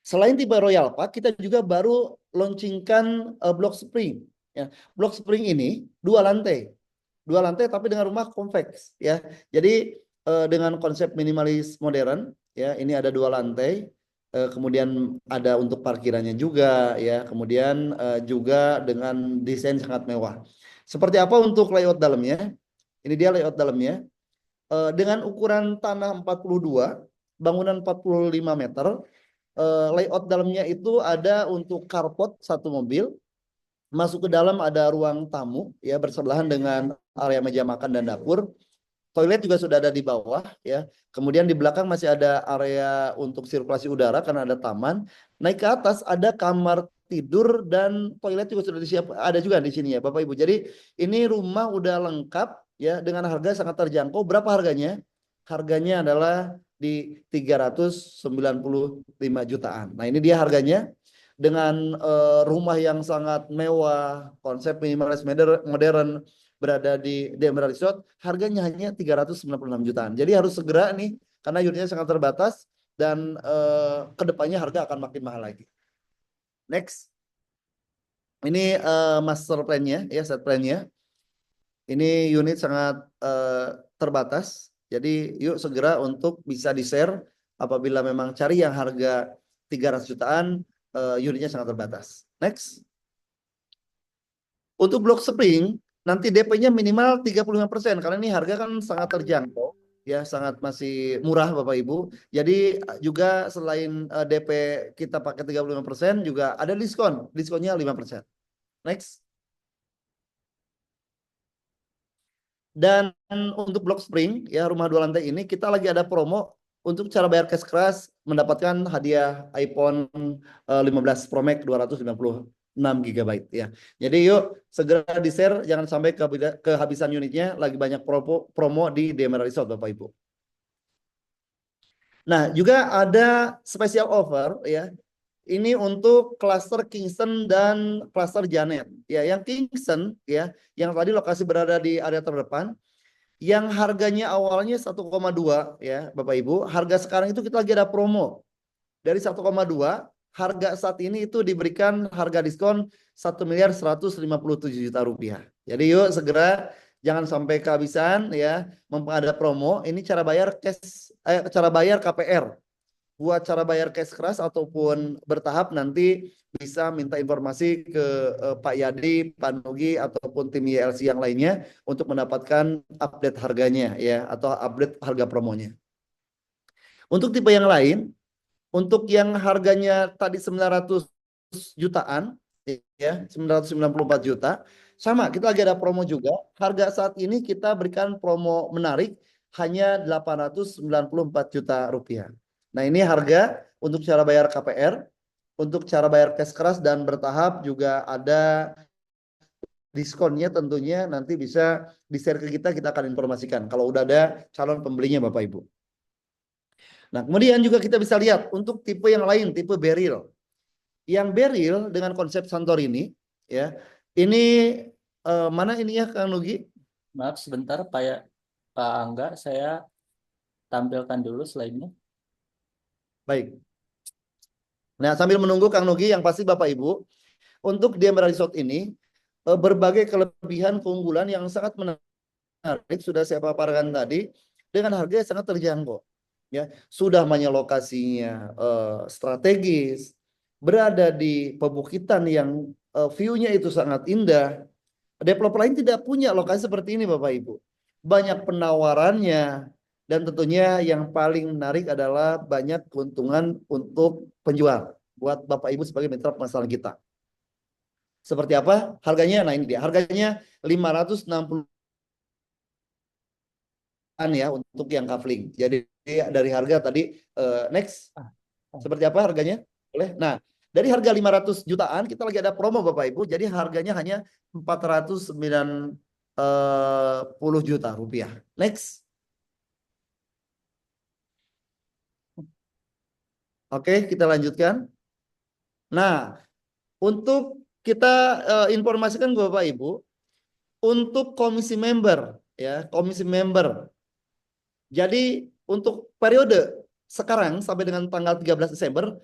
Selain tipe Royal Park, kita juga baru launchingkan Block Spring. Ya. Block Spring ini 2 lantai. 2 lantai tapi dengan rumah kompleks, ya. Jadi dengan konsep minimalis modern, ya. Ini ada 2 lantai. Kemudian ada untuk parkirannya juga, ya. Kemudian juga dengan desain sangat mewah. Seperti apa untuk layout dalamnya? Ini dia layout dalamnya. Dengan ukuran tanah 42, bangunan 45 meter, layout dalamnya itu ada untuk carport 1 mobil. Masuk ke dalam ada ruang tamu, ya, bersebelahan dengan area meja makan dan dapur. Toilet juga sudah ada di bawah, ya. Kemudian di belakang masih ada area untuk sirkulasi udara karena ada taman. Naik ke atas ada kamar tidur dan toilet juga sudah disiap, ada juga di sini, ya, Bapak Ibu. Jadi ini rumah udah lengkap, ya, dengan harga sangat terjangkau. Berapa harganya? Harganya adalah di 395 jutaan. Nah, ini dia harganya dengan rumah yang sangat mewah, konsep minimalis modern, berada di Emerald Resort, harganya hanya 396 jutaan. Jadi harus segera nih, karena unitnya sangat terbatas dan kedepannya harga akan makin mahal lagi. Next, ini master plan-nya, ya, set plan-nya. Ini unit sangat terbatas, jadi yuk segera untuk bisa di-share apabila memang cari yang harga 300 jutaan, unitnya sangat terbatas. Next. Untuk Block Spring, nanti DP-nya minimal 35% karena ini harga kan sangat terjangkau, ya, sangat masih murah Bapak Ibu. Jadi juga selain DP kita pakai 35% juga ada diskon, diskonnya 5%. Next. Dan untuk Block Spring, ya, rumah 2 lantai ini kita lagi ada promo untuk cara bayar cash keras mendapatkan hadiah iPhone 15 Pro Max 256 GB, ya. Jadi yuk segera di-share, jangan sampai kehabisan unitnya, lagi banyak promo di Emerald Resort, Bapak Ibu. Nah, juga ada special offer, ya. Ini untuk klaster Kingston dan klaster Janet. Ya, yang Kingston, ya, yang tadi lokasi berada di area terdepan, yang harganya awalnya 1,2, ya, Bapak Ibu. Harga sekarang itu kita lagi ada promo. Dari 1,2, harga saat ini itu diberikan harga diskon 1,157 miliar rupiah. Jadi yuk segera, jangan sampai kehabisan, ya. Mumpung ada promo, ini cara bayar cash, cara bayar KPR. Buat cara bayar cash keras ataupun bertahap nanti bisa minta informasi ke Pak Yadi, Pak Nugi ataupun tim YLC yang lainnya untuk mendapatkan update harganya, ya, atau update harga promonya. Untuk tipe yang lain, untuk yang harganya tadi 900 jutaan, ya, 994 juta, sama kita lagi ada promo juga. Harga saat ini kita berikan promo menarik hanya 894 juta rupiah. Nah, ini harga untuk cara bayar KPR, untuk cara bayar cash keras dan bertahap juga ada diskonnya tentunya nanti bisa di-share ke kita, kita akan informasikan kalau udah ada calon pembelinya Bapak Ibu. Nah, kemudian juga kita bisa lihat untuk tipe yang lain, tipe beril. Yang beril dengan konsep Santorini, ya. Ini mana ini ya Kang Nugi? Maaf sebentar Pak Angga, saya tampilkan dulu slide-nya. Baik. Nah, sambil menunggu Kang Nugi, yang pasti Bapak Ibu, untuk di Emerald Resort ini berbagai kelebihan keunggulan yang sangat menarik sudah saya paparkan tadi dengan harga yang sangat terjangkau. Ya, sudah banyak lokasinya strategis, berada di pebukitan yang view-nya itu sangat indah. Developer lain tidak punya lokasi seperti ini Bapak Ibu. Banyak penawarannya dan tentunya yang paling menarik adalah banyak keuntungan untuk penjual buat Bapak Ibu sebagai mitra pemasaran kita. Seperti apa? Harganya, nah ini dia. Harganya 560 ya untuk yang kafling. Jadi dari harga tadi next Ah, ah. seperti apa harganya? Boleh. Nah, dari harga 500 jutaan kita lagi ada promo Bapak Ibu. Jadi harganya hanya 490 juta rupiah. Next. Oke, kita lanjutkan. Nah, untuk kita informasikan Bapak Ibu, untuk komisi member ya, komisi member. Jadi untuk periode sekarang sampai dengan tanggal 13 Desember,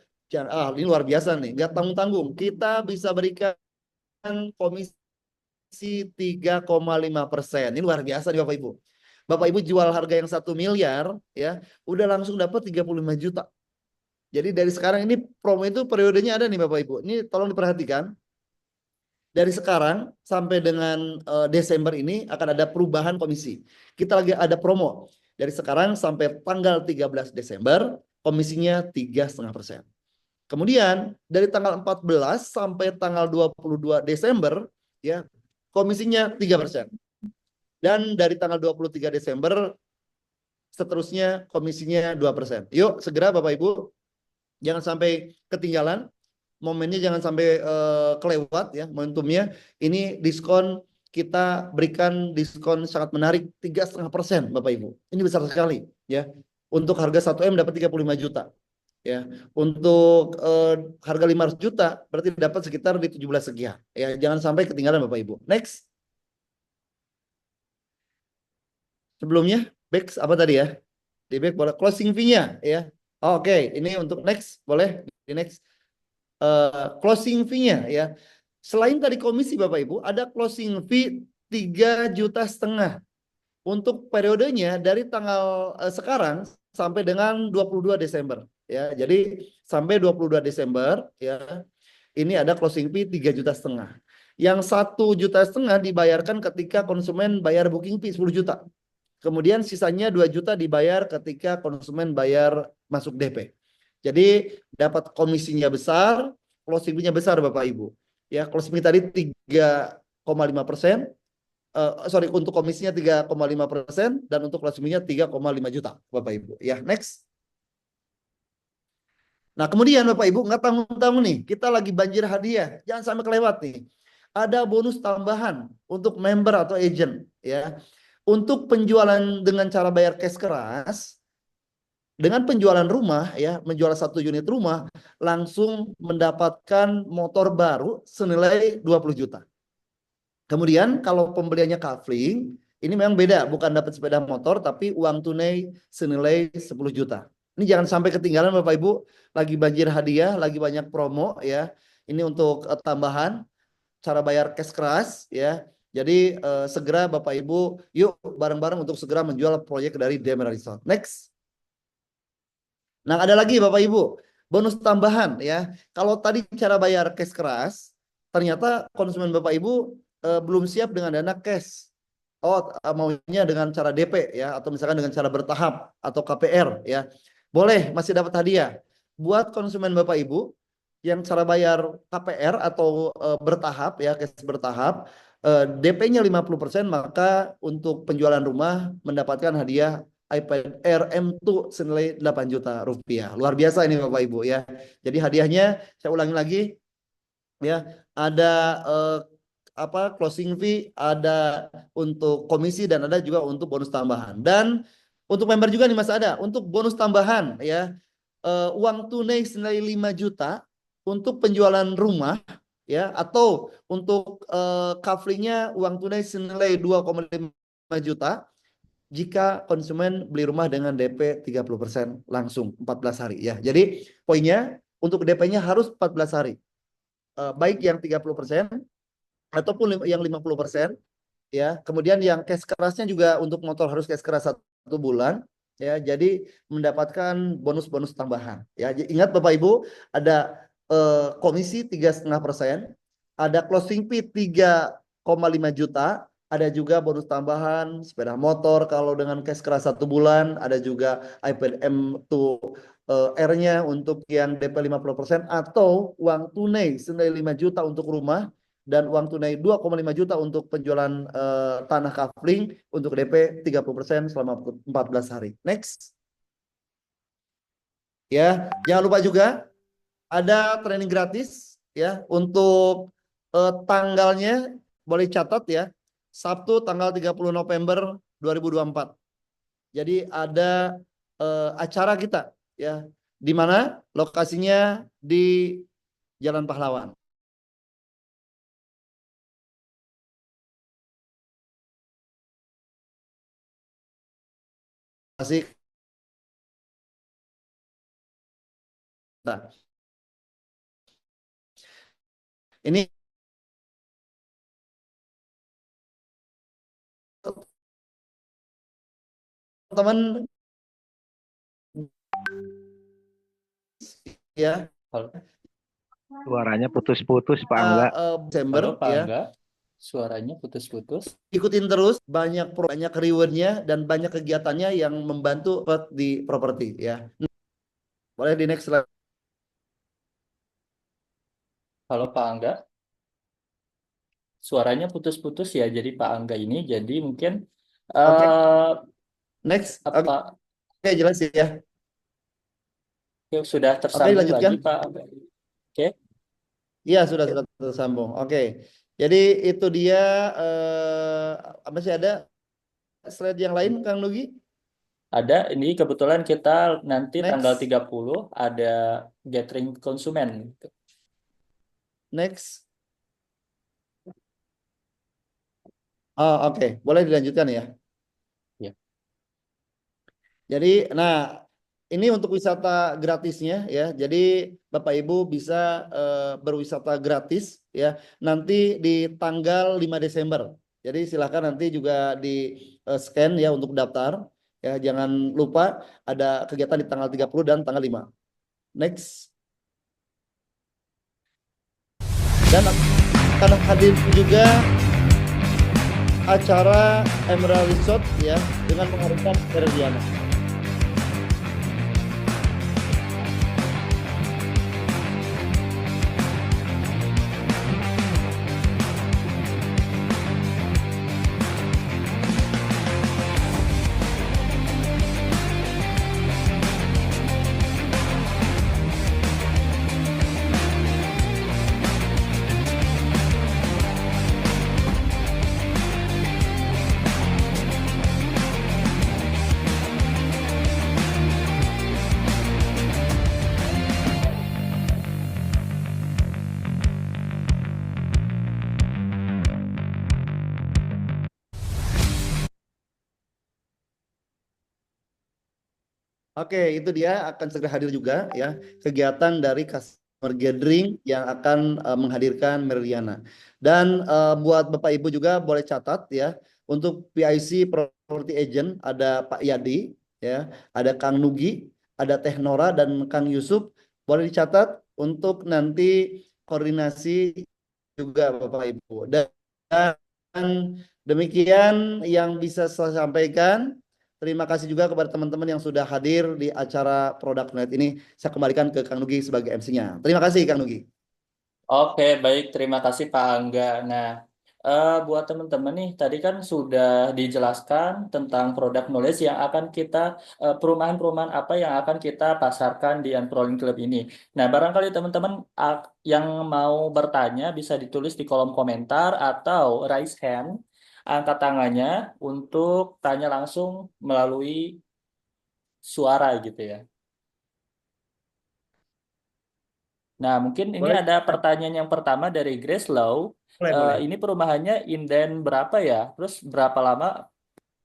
ini luar biasa nih, nggak tanggung-tanggung. Kita bisa berikan komisi 3,5%. Ini luar biasa nih Bapak Ibu. Bapak Ibu jual harga yang 1 miliar ya, udah langsung dapat 35 juta. Jadi dari sekarang ini promo itu periodenya ada nih Bapak Ibu. Ini tolong diperhatikan. Dari sekarang sampai dengan Desember ini akan ada perubahan komisi. Kita lagi ada promo. Dari sekarang sampai tanggal 13 Desember, komisinya 3,5%. Kemudian dari tanggal 14 sampai tanggal 22 Desember, ya komisinya 3%. Dan dari tanggal 23 Desember, seterusnya komisinya 2%. Yuk segera Bapak Ibu, jangan sampai ketinggalan. Momennya jangan sampai kelewat ya momentumnya. Ini diskon, kita berikan diskon sangat menarik 3,5% Bapak Ibu. Ini besar sekali ya. Untuk harga 1M dapat 35 juta ya. Untuk harga 500 juta berarti dapat sekitar di 17 sekian. Ya, jangan sampai ketinggalan Bapak Ibu. Next. Sebelumnya back apa tadi ya? Di back boleh closing fee-nya ya. Oke, ini untuk next boleh di next. Closing fee-nya ya. Selain tadi komisi Bapak Ibu, ada closing fee 3,5 juta untuk periodenya dari tanggal sekarang sampai dengan 22 Desember ya. Jadi sampai 22 Desember ya. Ini ada closing fee 3,5 juta. Yang 1,5 juta dibayarkan ketika konsumen bayar booking fee 10 juta. Kemudian sisanya 2 juta dibayar ketika konsumen bayar masuk DP. Jadi dapat komisinya besar, closing fee-nya besar Bapak Ibu. Ya, closing fee tadi 3,5%. Sorry, untuk komisinya 3,5% dan untuk closing fee-nya 3,5 juta Bapak Ibu. Ya, next. Nah, kemudian Bapak Ibu nggak tanggung-tanggung nih, kita lagi banjir hadiah, jangan sampai kelewat nih. Ada bonus tambahan untuk member atau agent ya. Untuk penjualan dengan cara bayar cash keras, dengan penjualan rumah ya, menjual 1 unit rumah langsung mendapatkan motor baru senilai 20 juta. Kemudian kalau pembeliannya kafling, ini memang beda, bukan dapat sepeda motor tapi uang tunai senilai 10 juta. Ini jangan sampai ketinggalan Bapak Ibu, lagi banjir hadiah, lagi banyak promo ya. Ini untuk tambahan cara bayar cash keras ya. Jadi segera Bapak Ibu, yuk bareng-bareng untuk segera menjual proyek dari Demerara Resort. Next. Nah, ada lagi Bapak Ibu, bonus tambahan ya. Kalau tadi cara bayar cash keras, ternyata konsumen Bapak Ibu belum siap dengan dana cash. Oh, maunya dengan cara DP ya, atau misalkan dengan cara bertahap atau KPR ya. Boleh, masih dapat hadiah. Buat konsumen Bapak Ibu yang cara bayar KPR atau bertahap ya, cash bertahap, DP-nya 50%, maka untuk penjualan rumah mendapatkan hadiah iPad Air M2 senilai 8 juta rupiah. Luar biasa ini Bapak Ibu ya. Jadi hadiahnya saya ulangi lagi ya, ada closing fee, ada untuk komisi dan ada juga untuk bonus tambahan. Dan untuk member juga nih Mas ada untuk bonus tambahan ya, uang tunai senilai 5 juta untuk penjualan rumah ya, atau untuk kaflingnya uang tunai senilai 2,5 juta jika konsumen beli rumah dengan DP 30% langsung 14 hari ya. Jadi poinnya untuk DP-nya harus 14 hari. Baik yang 30% ataupun yang 50% ya. Kemudian yang cash kerasnya juga untuk motor harus cash keras 1 bulan ya. Jadi mendapatkan bonus-bonus tambahan ya. Ingat Bapak Ibu, ada komisi 3,5%, ada closing fee 3,5 juta, ada juga bonus tambahan sepeda motor kalau dengan cash keras 1 bulan, ada juga iPad M2 R-nya untuk yang DP 50% atau uang tunai senilai 5 juta untuk rumah dan uang tunai 2,5 juta untuk penjualan tanah kafling untuk DP 30% selama 14 hari. Next. Ya, jangan lupa juga ada training gratis ya untuk tanggalnya boleh catat ya. Sabtu tanggal 30 November 2024. Jadi ada acara kita ya, di mana lokasinya di Jalan Pahlawan. Masih nah, ini teman ya, Halo, Suaranya putus-putus, Pak Angga. Desember halo Pak ya. Angga, suaranya putus-putus. Ikutin terus, banyak rewardnya dan banyak kegiatannya yang membantu di properti ya. Boleh di next slide. Halo Pak Angga, suaranya putus-putus ya. Jadi Pak Angga ini jadi mungkin Oke, eh next. apa Oke, jelas ya. sudah Oke, tersambung lagi dilanjutkan. Pak Angga? Oke, Iya, sudah tersambung. Oke. Jadi itu dia masih ada slide yang lain Kang Nugi? ada ini kebetulan kita nanti tanggal Next. 30 ada gathering konsumen. Next. Oh, oke. Boleh dilanjutkan ya. Ya. Jadi, nah, ini untuk wisata gratisnya ya. Jadi Bapak Ibu bisa berwisata gratis ya. Nanti di tanggal 5 Desember. Jadi silakan nanti juga di scan ya untuk daftar. Ya, jangan lupa ada kegiatan di tanggal 30 dan tanggal 5. Next. Dan akan hadir juga acara Emerald Resort ya dengan mengharumkan Meridiana. Oke, itu dia akan segera hadir juga ya kegiatan dari customer gathering yang akan menghadirkan Meridiana. Dan buat Bapak Ibu juga boleh catat ya untuk PIC Property Agent ada Pak Yadi ya, ada Kang Nugi, ada Teh Nora dan Kang Yusuf, boleh dicatat untuk nanti koordinasi juga Bapak Ibu. Dan demikian yang bisa saya sampaikan. Terima kasih juga kepada teman-teman yang sudah hadir di acara Product Night ini. Saya kembalikan ke Kang Nugi sebagai MC-nya. Terima kasih Kang Nugi. Oke, baik. Terima kasih Pak Angga. Nah, Buat teman-teman nih, tadi kan sudah dijelaskan tentang produk knowledge yang akan kita, perumahan-perumahan apa yang akan kita pasarkan di Unprolling Club ini. Nah, barangkali teman-teman yang mau bertanya bisa ditulis di kolom komentar atau raise hand, angkat tangannya untuk tanya langsung melalui suara gitu ya. Nah, mungkin ini Boleh, ada pertanyaan yang pertama dari Grace Lau. boleh, boleh. Ini perumahannya inden berapa ya? Terus berapa lama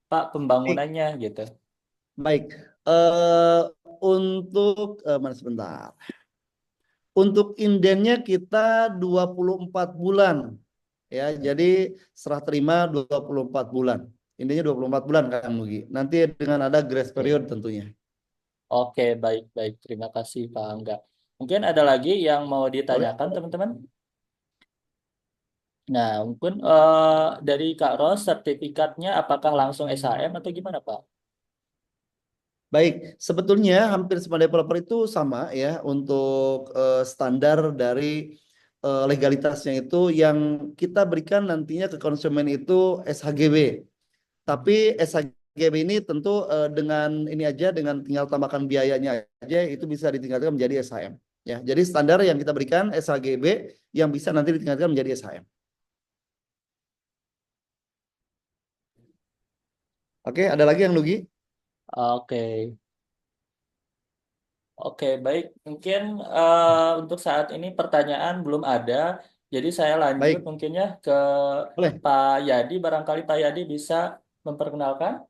Pak Baik, pembangunannya gitu? baik. Untuk mana sebentar. Untuk indennya kita 24 bulan. Ya, jadi serah terima 24 bulan. Indennya 24 bulan Kang Nugi. Nanti dengan ada grace Oke, period tentunya. oke, baik, baik. Terima kasih Pak Angga. Mungkin ada lagi yang mau Boleh? ditanyakan teman-teman? Nah, mungkin dari Kak Ros, sertifikatnya apakah langsung SHM atau gimana Pak? Baik, sebetulnya hampir semua developer itu sama ya untuk standar dari legalitasnya itu yang kita berikan nantinya ke konsumen itu SHGB. Tapi SHGB ini tentu dengan ini aja dengan tinggal tambahkan biayanya aja itu bisa ditingkatkan menjadi SHM. Ya, jadi standar yang kita berikan SHGB yang bisa nanti ditingkatkan menjadi SHM. Oke, ada lagi yang Lugi? Oke, oke, baik. Mungkin untuk saat ini pertanyaan belum ada. Jadi saya lanjut Baik, mungkinnya ke boleh. Pak Yadi. Barangkali Pak Yadi bisa memperkenalkan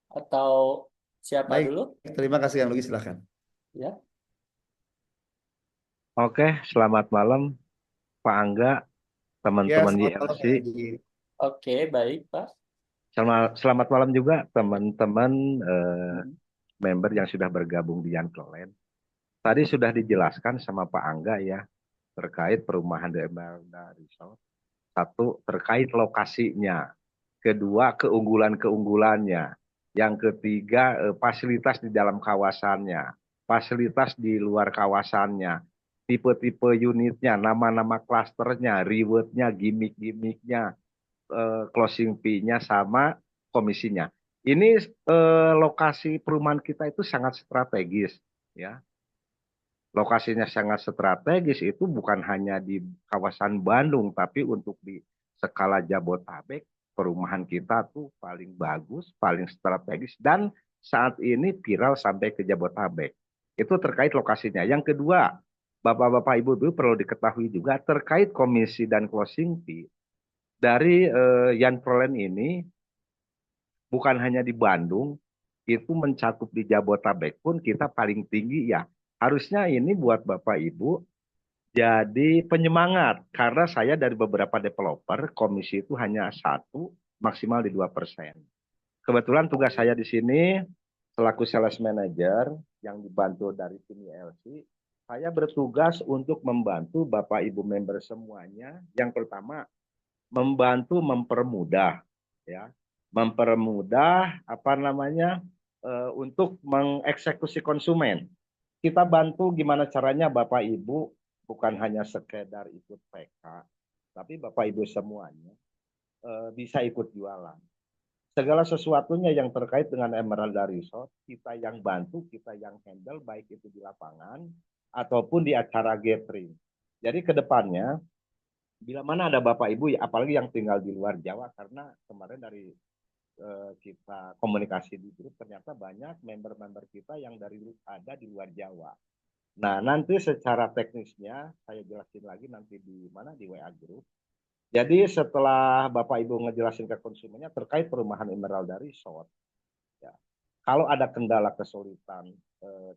atau siapa Baik, dulu? terima kasih yang Lugi silahkan. Ya, Oke, selamat malam Pak Angga, Ya, teman-teman selamat malam Kak YLC. Haji. oke, baik Pak. Selamat malam juga teman-teman Hmm. member yang sudah bergabung di Yankloland. Tadi sudah dijelaskan sama Pak Angga ya terkait perumahan The Emerald Resort. Satu, terkait lokasinya. Kedua, keunggulan-keunggulannya. Yang ketiga, fasilitas di dalam kawasannya. Fasilitas di luar kawasannya. Tipe-tipe unitnya, nama-nama klasternya, rewardnya, gimmick-gimmicknya, closing fee-nya, sama komisinya. Ini lokasi perumahan kita itu sangat strategis. Ya, lokasinya sangat strategis itu bukan hanya di kawasan Bandung, tapi untuk di skala Jabotabek, perumahan kita tuh paling bagus, paling strategis, dan saat ini viral sampai ke Jabotabek. Itu terkait lokasinya. Yang kedua, Bapak-Bapak, Ibu-Ibu perlu diketahui juga terkait komisi dan closing fee dari Yan Prolen ini bukan hanya di Bandung, itu mencakup di Jabotabek pun kita paling tinggi ya. Harusnya ini buat Bapak Ibu jadi penyemangat karena saya dari beberapa developer komisi itu hanya 1 maksimal di 2%. Kebetulan tugas saya di sini selaku sales manager yang dibantu dari tim ILC, saya bertugas untuk membantu Bapak Ibu member semuanya. Yang pertama membantu mempermudah ya, mempermudah apa namanya untuk mengeksekusi konsumen. Kita bantu gimana caranya Bapak Ibu bukan hanya sekedar ikut PK, tapi Bapak Ibu semuanya bisa ikut jualan. Segala sesuatunya yang terkait dengan Emerald Resort, kita yang bantu, kita yang handle, baik itu di lapangan ataupun di acara gathering. Jadi ke depannya, bila mana ada Bapak Ibu, ya, apalagi yang tinggal di luar Jawa, karena kemarin dari kita komunikasi di grup, ternyata banyak member-member kita yang ada di luar Jawa. Nah, nanti secara teknisnya saya jelasin lagi nanti di mana di WA Group. Jadi setelah Bapak Ibu ngejelasin ke konsumennya terkait perumahan Emerald Resort, ya, kalau ada kendala kesulitan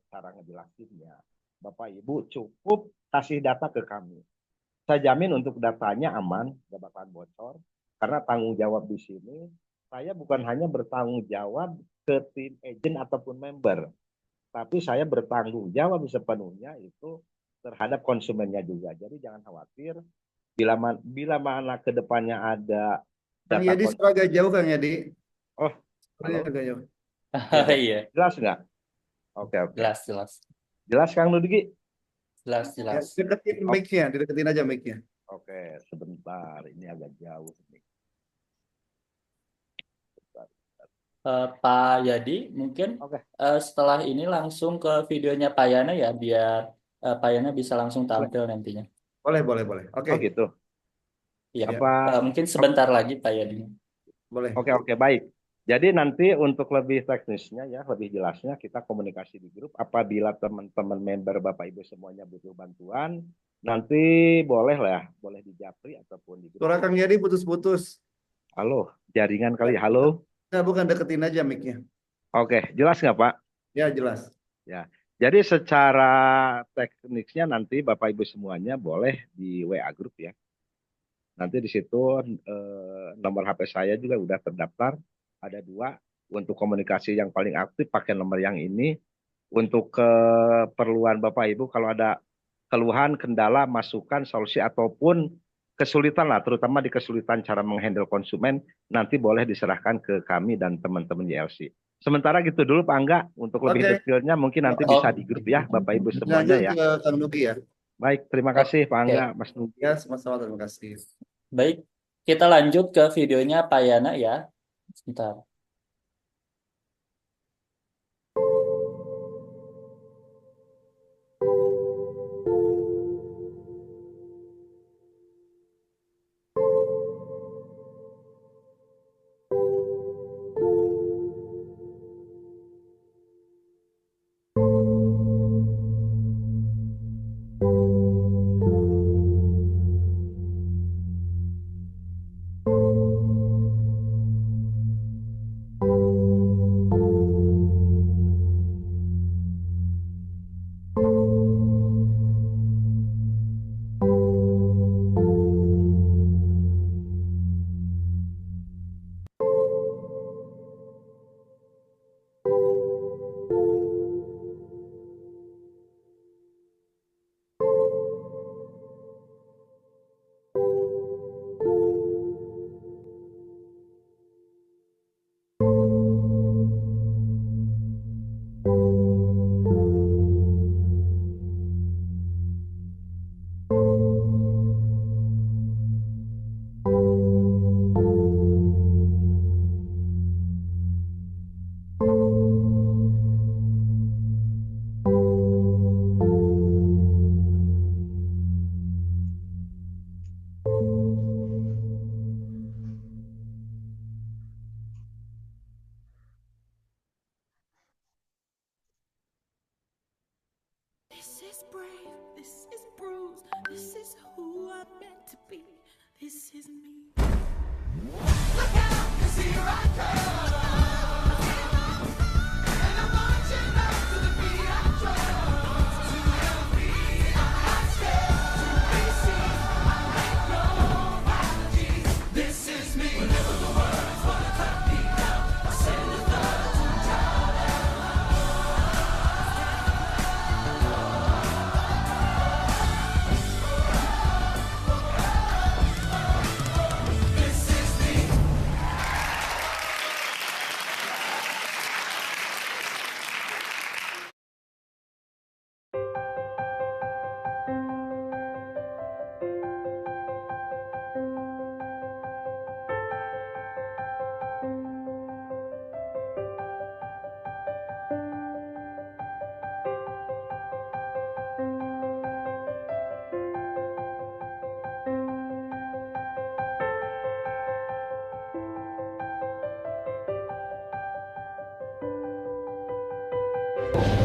cara ngejelasinnya, Bapak Ibu cukup kasih data ke kami. Saya jamin untuk datanya aman, gak bakalan bocor. Karena tanggung jawab di sini, saya bukan hanya bertanggung jawab ke tim agent ataupun member, tapi saya bertanggung jawab sepenuhnya itu terhadap konsumennya juga. Jadi jangan khawatir, bila mana ke depannya ada Kang data Yadi suara agak jauh Kang Yadi. oh, Suaranya halo, agak jauh. ya Oh iya, jelas nggak? Oke, oke, jelas, jelas, jelas Kang Ludigi. jelas, Ya, jelas. deketin Oke, mic-nya, dideketin aja mic-nya. Oke, sebentar. Ini agak jauh nih. Sebentar. Pak Yadi, mungkin Oke, setelah ini langsung ke videonya Pak Yana ya, biar Pak Yana bisa langsung boleh. tampil nantinya. Boleh. Oke, Oh gitu. Iya, ya, Apa? mungkin sebentar lagi Pak Yadi. boleh. Oke, baik. Jadi nanti untuk lebih teknisnya ya, lebih jelasnya kita komunikasi di grup. Apabila teman-teman member Bapak Ibu semuanya butuh bantuan, nanti boleh lah, ya, boleh di Japri ataupun di grup. Suara Kang Yadi putus-putus. Halo, jaringan kali. Ya, Halo. Nggak, bukan deketin aja mic-nya. Oke, jelas nggak Pak? Ya, jelas. Ya. Jadi secara teknisnya nanti Bapak Ibu semuanya boleh di WA grup ya. Nanti di situ nomor HP saya juga udah terdaftar. Ada 2. Untuk komunikasi yang paling aktif pakai nomor yang ini. Untuk keperluan Bapak Ibu kalau ada keluhan, kendala, masukan, solusi ataupun kesulitan lah, terutama di kesulitan cara menghandle konsumen, nanti boleh diserahkan ke kami dan teman-teman YLC. Sementara gitu dulu Pak Angga, untuk lebih Oke. detailnya mungkin nanti bisa di grup ya Bapak Ibu semuanya Lanjut ya. ke Kang Nugi ya. Baik, terima kasih Pak Oke, Angga, Mas Nugi. Ya, sama-sama, terima kasih. baik. Kita lanjut ke videonya Pak Yana ya. Sebentar. This is brave, this is bruised, this is who I'm meant to be, this is me. Look out, 'cause here I come. And I'm marching up to the beat I drum. To the beat I step. To be seen, I make no apologies. This is me. Whenever the words wanna cut me down, I send the thought to drown out. This is me.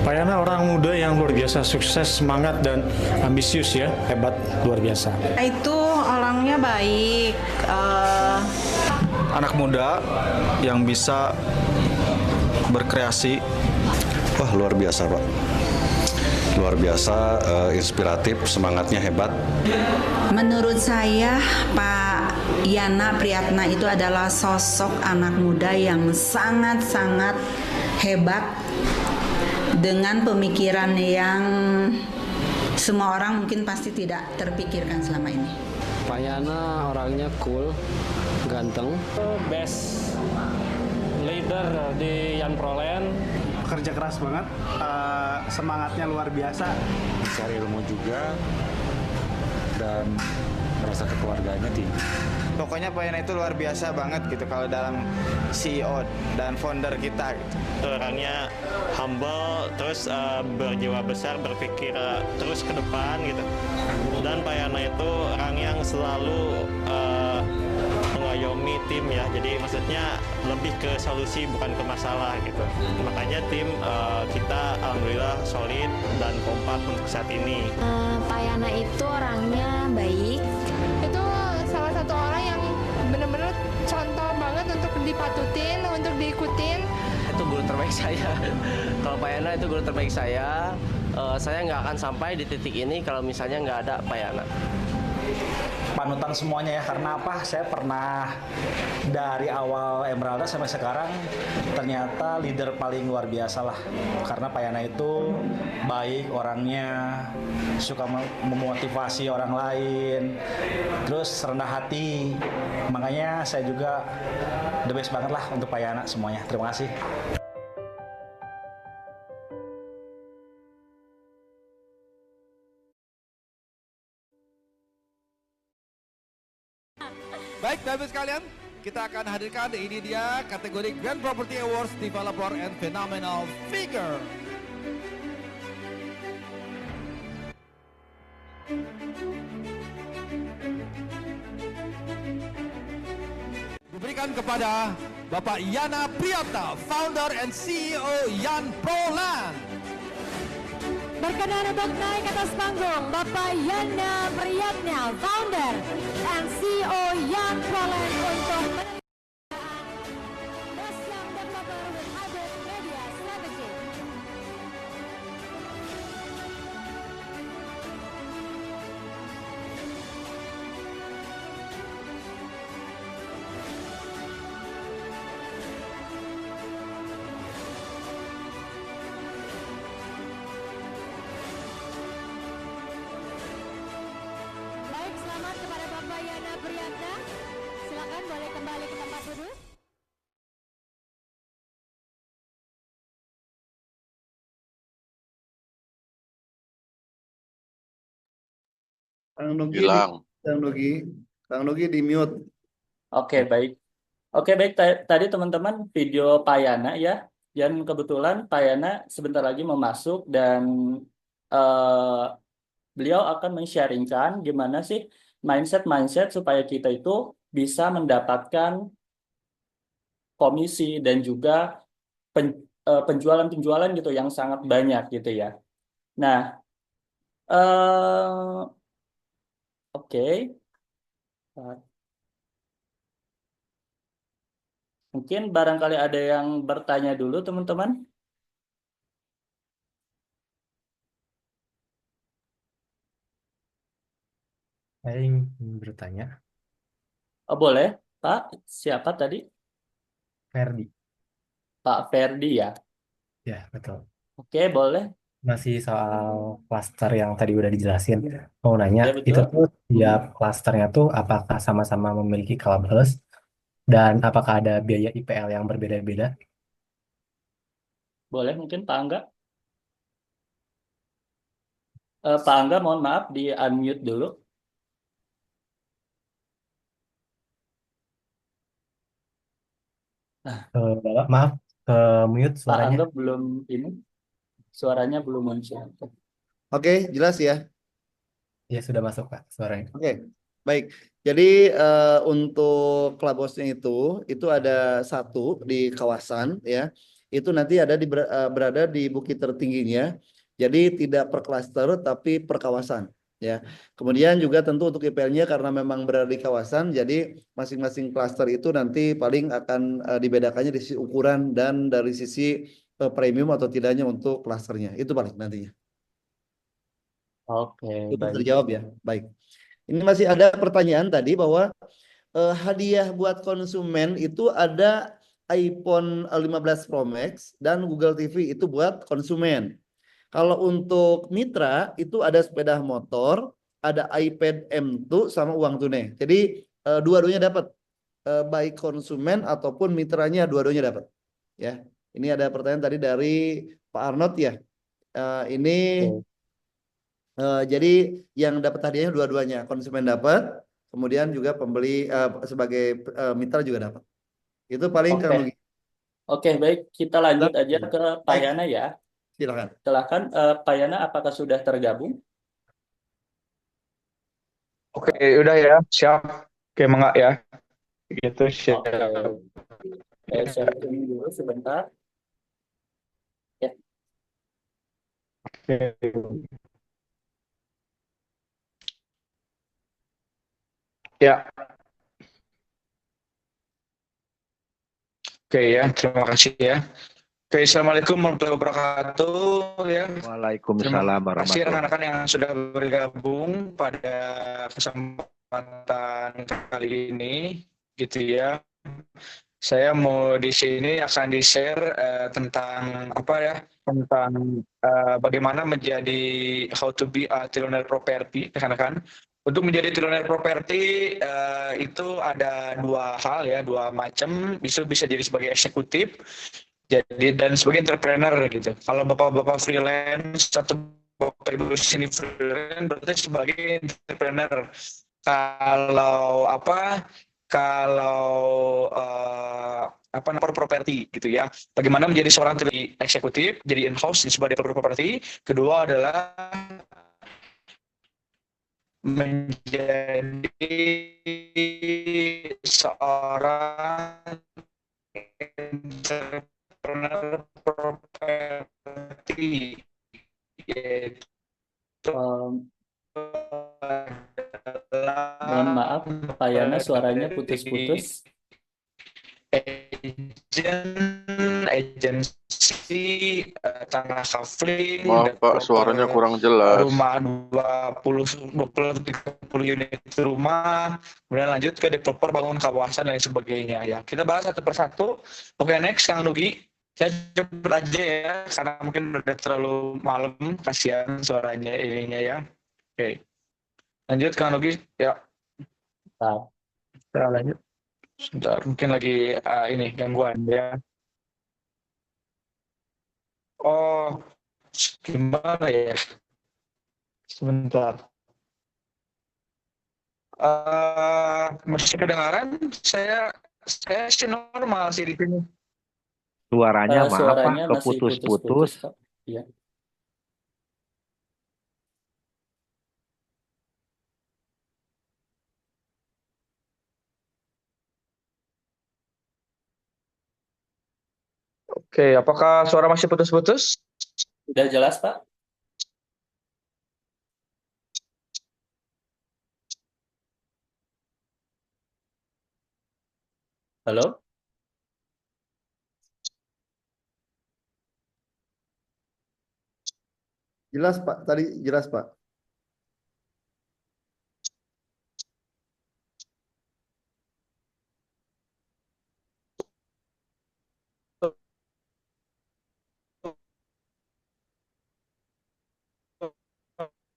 Pak Yana orang muda yang luar biasa sukses, semangat dan ambisius ya, hebat, luar biasa. Itu orangnya baik, Anak muda yang bisa berkreasi. Wah, luar biasa Pak. Luar biasa, inspiratif, semangatnya hebat. menurut saya Pak Yana Priyatna itu adalah sosok anak muda yang sangat-sangat hebat dengan pemikiran yang semua orang mungkin pasti tidak terpikirkan selama ini. Pak Yana orangnya cool, ganteng. Best leader di Yan Prolen. Kerja keras banget, semangatnya luar biasa. Cari ilmu juga dan rasa kekeluargaannya tinggi. Pokoknya Pak Yana itu luar biasa banget gitu kalau dalam CEO dan founder kita gitu. Orangnya humble, terus berjiwa besar, berpikir terus ke depan gitu. Dan Pak Yana itu orang yang selalu mengayomi tim ya, jadi maksudnya lebih ke solusi bukan ke masalah gitu. Makanya tim kita alhamdulillah solid dan kompak untuk saat ini. Pak Yana itu orangnya baik. Itu salah satu orang yang benar-benar contoh banget untuk dipatutin, untuk diikutin. Itu guru terbaik saya. Kalau Pak Yana itu guru terbaik saya. Saya nggak akan sampai di titik ini kalau misalnya nggak ada Pak Yana. Panutan semuanya ya, karena apa? Saya pernah dari awal Emeralda sampai sekarang ternyata leader paling luar biasa lah. Karena Pak Yana itu baik orangnya, suka memotivasi orang lain, terus rendah hati. Makanya saya juga the best banget lah untuk Pak Yana semuanya. Terima kasih. Baik, Bapak sekalian, kita akan hadirkan ini dia kategori Grand Property Awards Developer and Phenomenal Figure. Diberikan kepada Bapak Yana Priyatna, Founder and CEO Yan Proland. Berkenan untuk naik ke atas panggung Bapak Yana Priyatna, Founder and CEO Yan Proland untuk menerima Best Young Developer with Hybrid Media Strategy. Baik, selamat kepada Bapak Yana Priyatna. Silakan boleh kembali ke tempat duduk. Kang Nugi, Hilang. Kang Nugi di mute. Oke, baik. Oke, baik. Tadi teman-teman video Pak Yana ya, dan kebetulan Pak Yana sebentar lagi mau masuk dan beliau akan men-sharingkan gimana sih mindset supaya kita itu bisa mendapatkan komisi dan juga penjualan-penjualan gitu yang sangat banyak gitu ya. Nah, oke. Mungkin barangkali ada yang bertanya dulu, teman-teman. Saya ingin bertanya, Oh, boleh, Pak. Siapa tadi? Ferdi. Pak Ferdi ya. Ya, betul. Oke, boleh. Masih soal klaster yang tadi udah dijelasin. Mau nanya, Ya, itu betul. tuh tiap klasternya tuh apakah sama-sama memiliki clubhouse dan apakah ada biaya IPL yang berbeda-beda? Boleh mungkin Pak Angga. Pak Angga, mohon maaf di unmute dulu. Bapak, maaf, ke mute Pak suaranya. Angga belum ini, suaranya belum muncul. Oke, jelas ya. Ya, sudah masuk Pak suaranya. Oke, baik. Jadi untuk clubhouse-nya itu ada satu di kawasan ya. Itu nanti ada berada di bukit tertingginya. Jadi tidak per klaster tapi per kawasan ya. Kemudian juga tentu untuk IPL-nya karena memang berada di kawasan, jadi masing-masing klaster itu nanti paling akan dibedakannya di sisi ukuran dan dari sisi premium atau tidaknya untuk klasternya. Itu paling nantinya. Oke, Itu baik. terjawab ya. Baik. Ini masih ada pertanyaan tadi bahwa hadiah buat konsumen itu ada iPhone 15 Pro Max dan Google TV itu buat konsumen. Kalau untuk mitra itu ada sepeda motor, ada iPad M2 sama uang tunai. Jadi dua-duanya dapat, baik konsumen ataupun mitranya dua-duanya dapat. Ya, ini ada pertanyaan tadi dari Pak Arnold ya. Ini jadi yang dapat hadiahnya dua-duanya, konsumen dapat, kemudian juga pembeli sebagai mitra juga dapat. Itu paling Oke, Kang Nugi. oke, baik. Kita lanjut aja ke Pak Baik, Yana ya. silakan. Silakan, Pak Yana, apakah sudah tergabung? Oke, udah ya, siap. Oke, mangga ya. Gitu, siap. Oke, saya sharing dulu sebentar. Ya. Oke. Ya, oke ya, terima kasih ya. Oke, Assalamualaikum warahmatullahi wabarakatuh ya. Waalaikumsalam Terima kasih warahmatullahi rekan-rekan yang sudah bergabung pada kesempatan kali ini, gitu ya. Saya mau di sini akan di-share tentang apa ya? Tentang bagaimana menjadi how to be a trillionaire property, rekan-rekan. Untuk menjadi trillionaire property itu ada dua hal ya, dua macam. Bisa jadi sebagai eksekutif, jadi dan sebagai entrepreneur gitu. Kalau bapak-bapak freelance atau bapak ibu sini freelance berarti sebagai entrepreneur. Kalau apa? Kalau apa namanya properti gitu ya. Bagaimana menjadi seorang eksekutif, jadi in-house sebagai developer properti. Kedua adalah menjadi seorang entrepreneur properti, yaitu Mohon maaf, Pak Yana suaranya putus-putus. agensi, tanah kafling, Maaf Pak, suaranya kurang jelas. rumah 20-30 unit rumah, kemudian lanjut ke developer bangun kawasan dan sebagainya ya. Kita bahas satu persatu. Oke, next Kang Nugi. Saya cepet aja ya, karena mungkin udah terlalu malam, kasihan suaranya ininya ya. Oke, lanjut Kang Nugi ya. Kita lanjut. Sebentar, mungkin lagi ini gangguan ya. Oh, gimana ya? Sebentar. Masih kedengaran? Saya sih normal sih di sini. Suaranya maaf Pak, Suaranya masih putus-putus, keputus-putus. Pak. Ya. Oke, apakah suara masih putus-putus? Sudah jelas, Pak? Halo? Jelas Pak, tadi jelas Pak.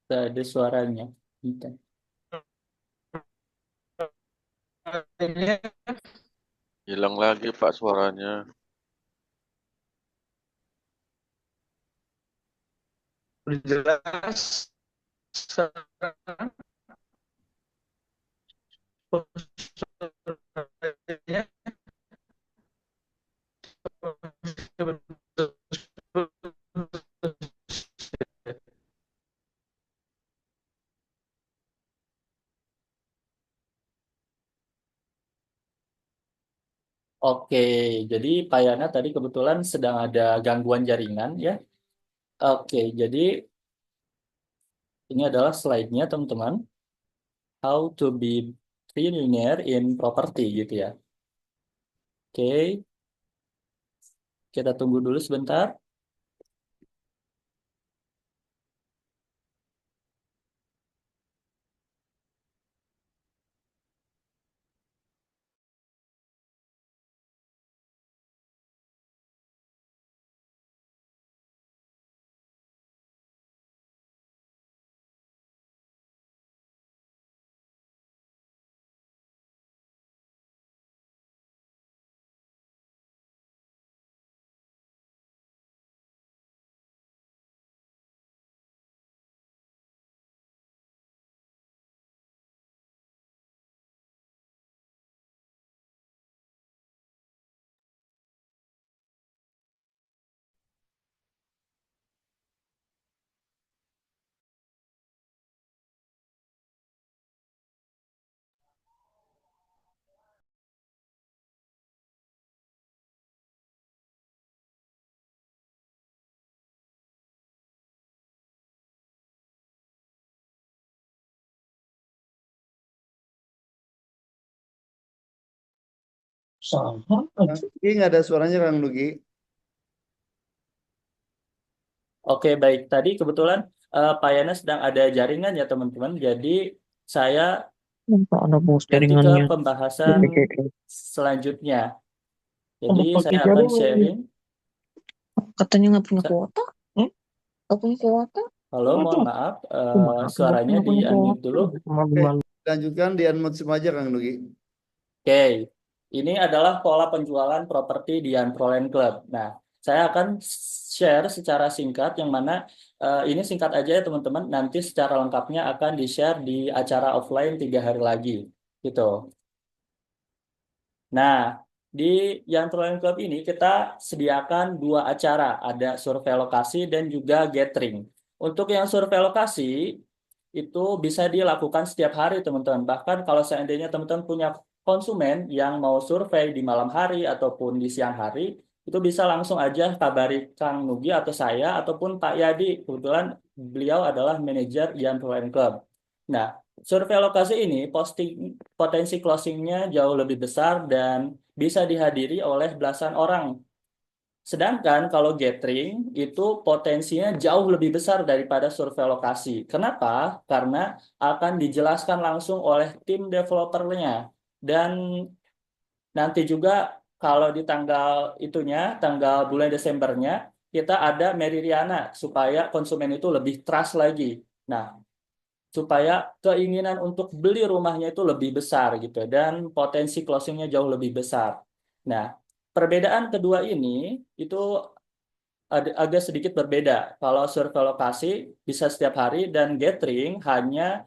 Tidak ada suaranya. Bentar. Hilang lagi Pak suaranya. Udah jelas. Oke, jadi Pak Yana tadi kebetulan sedang ada gangguan jaringan ya. Oke, jadi ini adalah slide-nya teman-teman. How to be trillionaire in property gitu ya. Oke, kita tunggu dulu sebentar. Nugi nggak ada suaranya Kang Nugi. Oke, baik. Tadi kebetulan Pak Yana sedang ada jaringan ya teman-teman. Jadi saya Ada bos ganti ke jaringannya. pembahasan selanjutnya. Jadi saya akan sharing. Katanya nggak punya kuota. Nggak punya kuota. Halo, mohon maaf. Suaranya di unmute dulu. Oke, lanjutkan di unmute semua aja Kang Nugi. Oke, ini adalah pola penjualan properti di Unproland Club. Nah, saya akan share secara singkat yang mana ini singkat aja ya teman-teman. Nanti secara lengkapnya akan di-share di acara offline 3 hari lagi, gitu. Nah, di Unproland Club ini kita sediakan 2 acara, ada survei lokasi dan juga gathering. Untuk yang survei lokasi itu bisa dilakukan setiap hari teman-teman. Bahkan kalau seandainya teman-teman punya konsumen yang mau survei di malam hari ataupun di siang hari, itu bisa langsung aja kabari Kang Nugi atau saya ataupun Pak Yadi. Kebetulan beliau adalah manajer Ian Proland Club. Nah, survei lokasi ini potensi closingnya jauh lebih besar dan bisa dihadiri oleh belasan orang. Sedangkan kalau gathering itu potensinya jauh lebih besar daripada survei lokasi. Kenapa? Karena akan dijelaskan langsung oleh tim developernya. Dan nanti juga kalau di tanggal bulan Desembernya, kita ada Meridiana supaya konsumen itu lebih trust lagi. Nah, supaya keinginan untuk beli rumahnya itu lebih besar gitu dan potensi closingnya jauh lebih besar. Nah, perbedaan kedua ini itu agak sedikit berbeda. Kalau survei lokasi bisa setiap hari dan gathering hanya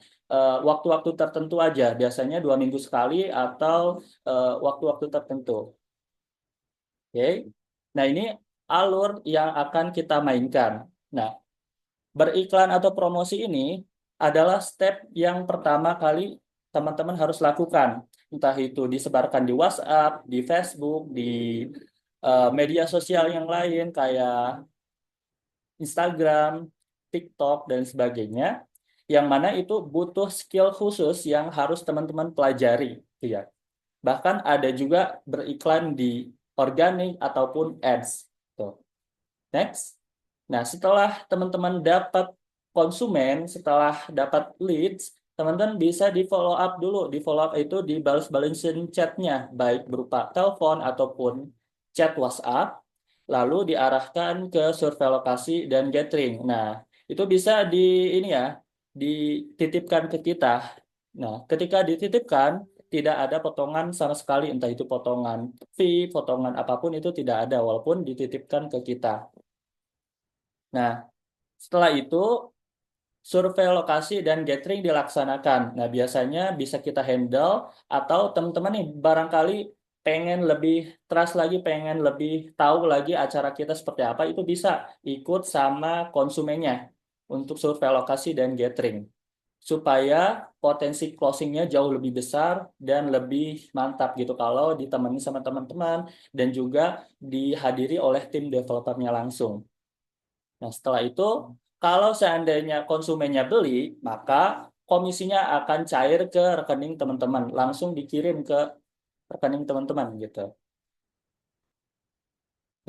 waktu-waktu tertentu aja, biasanya 2 minggu sekali atau waktu-waktu tertentu. Oke, nah ini alur yang akan kita mainkan. Nah, beriklan atau promosi ini adalah step yang pertama kali teman-teman harus lakukan. Entah itu disebarkan di WhatsApp, di Facebook, di media sosial yang lain kayak Instagram, TikTok, dan sebagainya. Yang mana itu butuh skill khusus yang harus teman-teman pelajari. Ya. Bahkan ada juga beriklan di organik ataupun ads. Tuh. Next. Nah, setelah teman-teman dapat konsumen, setelah dapat leads, teman-teman bisa di follow up dulu. Di follow up itu dibalas-balasin chatnya, baik berupa telepon ataupun chat WhatsApp, lalu diarahkan ke survei lokasi dan gathering. Nah, itu bisa dititipkan ke kita. Nah, ketika dititipkan, tidak ada potongan sama sekali, entah itu potongan fee, potongan apapun itu tidak ada, walaupun dititipkan ke kita. Nah, setelah itu survei lokasi dan gathering dilaksanakan. Nah, biasanya bisa kita handle atau teman-teman nih barangkali pengen lebih trust lagi, pengen lebih tahu lagi acara kita seperti apa, itu bisa ikut sama konsumennya untuk survei lokasi dan gathering. Supaya potensi closingnya jauh lebih besar dan lebih mantap gitu kalau ditemani sama teman-teman dan juga dihadiri oleh tim developernya langsung. Nah, setelah itu, kalau seandainya konsumennya beli, maka komisinya akan cair ke rekening teman-teman, langsung dikirim ke rekening teman-teman gitu.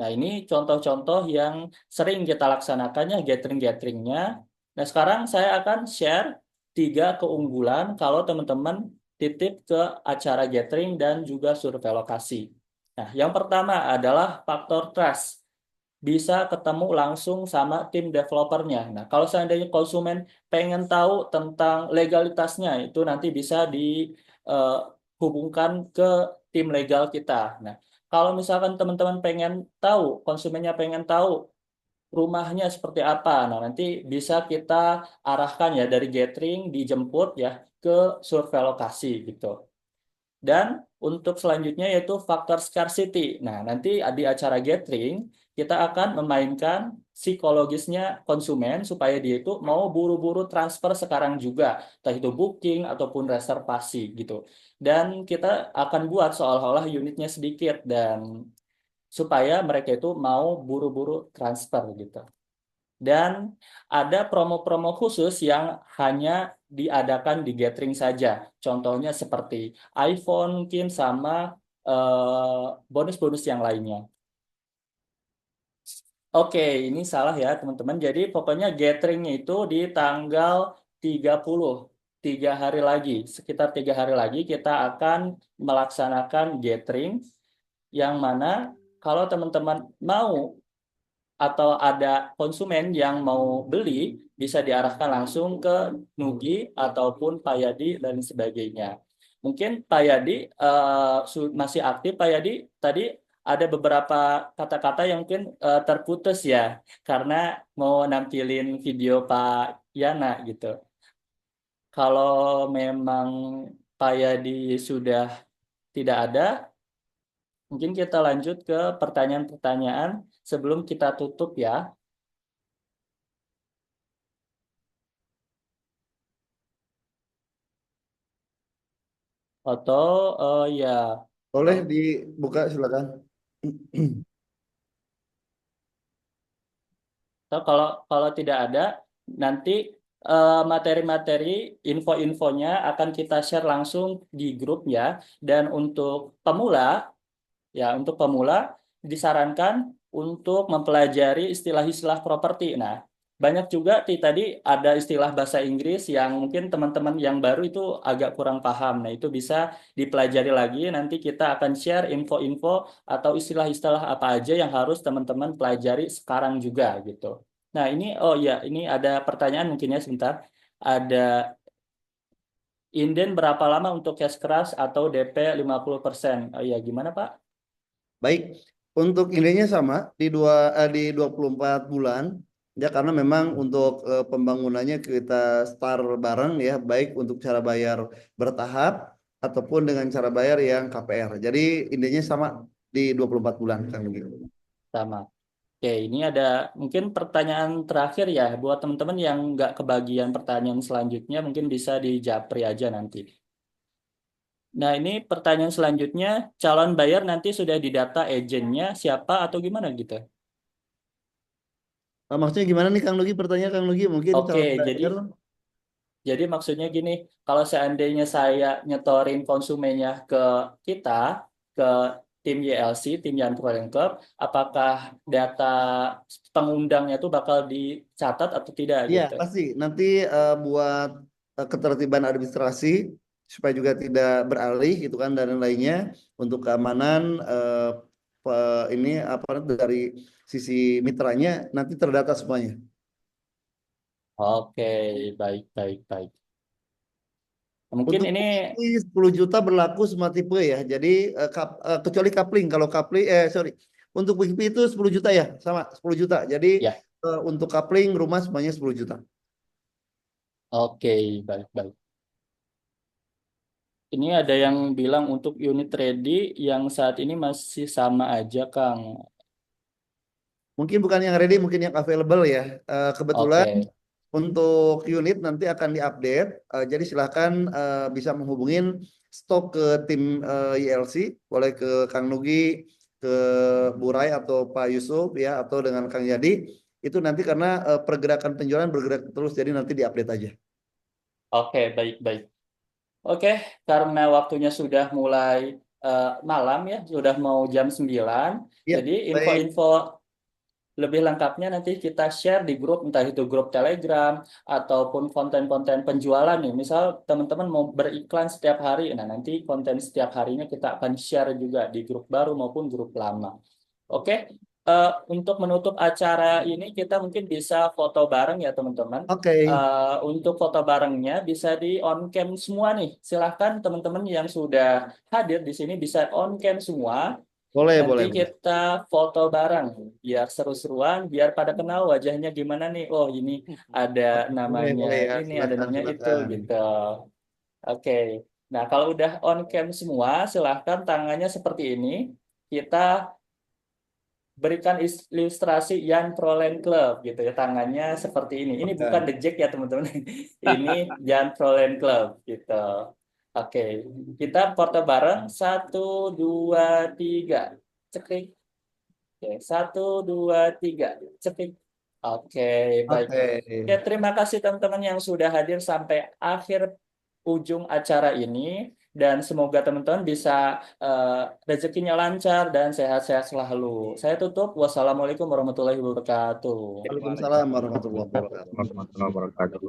Nah, ini contoh-contoh yang sering kita laksanakannya gathering-gatheringnya. Nah, sekarang saya akan share 3 keunggulan kalau teman-teman titip ke acara gathering dan juga survei lokasi. Nah, yang pertama adalah faktor trust. Bisa ketemu langsung sama tim developernya. Nah, kalau seandainya konsumen pengen tahu tentang legalitasnya, itu nanti bisa dihubungkan ke tim legal kita. Nah, kalau misalkan teman-teman pengen tahu, konsumennya pengen tahu rumahnya seperti apa, nah nanti bisa kita arahkan ya dari gathering dijemput ya ke survei lokasi gitu. Dan untuk selanjutnya yaitu faktor scarcity. Nah, nanti di acara gathering kita akan memainkan psikologisnya konsumen supaya dia itu mau buru-buru transfer sekarang juga, entah itu booking ataupun reservasi gitu. Dan kita akan buat seolah-olah unitnya sedikit dan supaya mereka itu mau buru-buru transfer gitu. Dan ada promo-promo khusus yang hanya diadakan di gathering saja. Contohnya seperti iPhone mungkin sama bonus-bonus yang lainnya. Oke, ini salah ya teman-teman. Jadi pokoknya gatheringnya itu di tanggal 30, 3 hari lagi. Sekitar 3 hari lagi kita akan melaksanakan gathering yang mana kalau teman-teman mau atau ada konsumen yang mau beli bisa diarahkan langsung ke Nugi ataupun Pak Yadi dan sebagainya. Mungkin Pak Yadi masih aktif. Pak Yadi tadi ada beberapa kata-kata yang mungkin terputus ya karena mau nampilin video Pak Yana gitu. Kalau memang Pak Yadi sudah tidak ada, mungkin kita lanjut ke pertanyaan-pertanyaan sebelum kita tutup ya. Atau ya, Boleh dibuka silakan. atau kalau tidak ada, nanti materi-materi, info-infonya akan kita share langsung di grup ya. Dan untuk pemula, untuk pemula disarankan untuk mempelajari istilah-istilah properti. Nah, banyak juga tadi ada istilah bahasa Inggris yang mungkin teman-teman yang baru itu agak kurang paham. Nah, itu bisa dipelajari lagi. Nanti kita akan share info-info atau istilah-istilah apa aja yang harus teman-teman pelajari sekarang juga gitu. Nah, ini ada pertanyaan mungkin ya sebentar. Ada inden berapa lama untuk cash crush atau DP 50%? Oh iya, gimana Pak? Baik, untuk ininya sama di 24 bulan ya, karena memang untuk pembangunannya kita start bareng ya, baik untuk cara bayar bertahap ataupun dengan cara bayar yang KPR. Jadi intinya sama di 24 bulan kan begitu. Sama. Oke, ini ada mungkin pertanyaan terakhir ya buat teman-teman yang nggak kebagian pertanyaan selanjutnya, mungkin bisa di Japri aja nanti. Nah, ini pertanyaan selanjutnya, calon buyer nanti sudah didata agennya siapa atau gimana gitu? Maksudnya gimana nih Kang Nugi? Pertanyaan Kang Nugi mungkin Oke, calon jadi buyer. Jadi maksudnya gini, kalau seandainya saya nyetorin konsumennya ke kita, ke tim YLC, tim Young Pro Club, apakah data pengundangnya itu bakal dicatat atau tidak Iya, gitu? pasti. Nanti buat ketertiban administrasi supaya juga tidak beralih gitu kan dan lainnya untuk keamanan ini apa dari sisi mitranya nanti terdata semuanya. Oke, baik, baik, baik. Mungkin Untuk ini 10 juta berlaku semua tipe ya. Jadi kecuali coupling. Kalau coupling sorry. Untuk WIP itu 10 juta ya, sama 10 juta. Jadi ya, untuk coupling rumah semuanya 10 juta. oke, baik, baik. Ini ada yang bilang untuk unit ready yang saat ini masih sama aja, Kang. Mungkin bukan yang ready, mungkin yang available ya. Kebetulan Oke. untuk unit nanti akan diupdate. Jadi silahkan bisa menghubungin stok ke tim YLC, boleh ke Kang Nugi, ke Burai atau Pak Yusuf ya, atau dengan Kang Yadi. Itu nanti karena pergerakan penjualan bergerak terus, jadi nanti diupdate aja. Oke, baik, baik. Oke, karena waktunya sudah mulai malam ya, sudah mau jam 9. Ya, Jadi baik. info-info lebih lengkapnya nanti kita share di grup, entah itu grup Telegram ataupun konten-konten penjualan nih. Misal teman-teman mau beriklan setiap hari, nah nanti konten setiap harinya kita akan share juga di grup baru maupun grup lama. Oke, untuk menutup acara ini kita mungkin bisa foto bareng ya teman-teman. Oke. Untuk foto barengnya bisa di on cam semua nih. Silahkan teman-teman yang sudah hadir di sini bisa on cam semua. Boleh, Nanti boleh. kita foto bareng biar seru-seruan, biar pada kenal wajahnya gimana nih. Oh, ini ada Boleh, namanya boleh ya. ini, ada Silakan, namanya itu silakan. gitu. Oke. Nah, kalau udah on cam semua, silahkan tangannya seperti ini. Kita berikan ilustrasi Yan Prolen Club gitu ya, tangannya seperti ini. Ini bukan The Jack ya teman-teman. Ini Yan Prolen Club gitu. Oke, kita foto bareng 1, 2, 3, cekik. Oke, 1, 2, 3, cekik. Oke, baik. Oke. Oke, terima kasih teman-teman yang sudah hadir sampai akhir ujung acara ini. dan semoga teman-teman bisa rezekinya lancar dan sehat-sehat selalu. Saya tutup. Wassalamualaikum warahmatullahi wabarakatuh. Waalaikumsalam warahmatullahi wabarakatuh. Warahmatullahi wabarakatuh.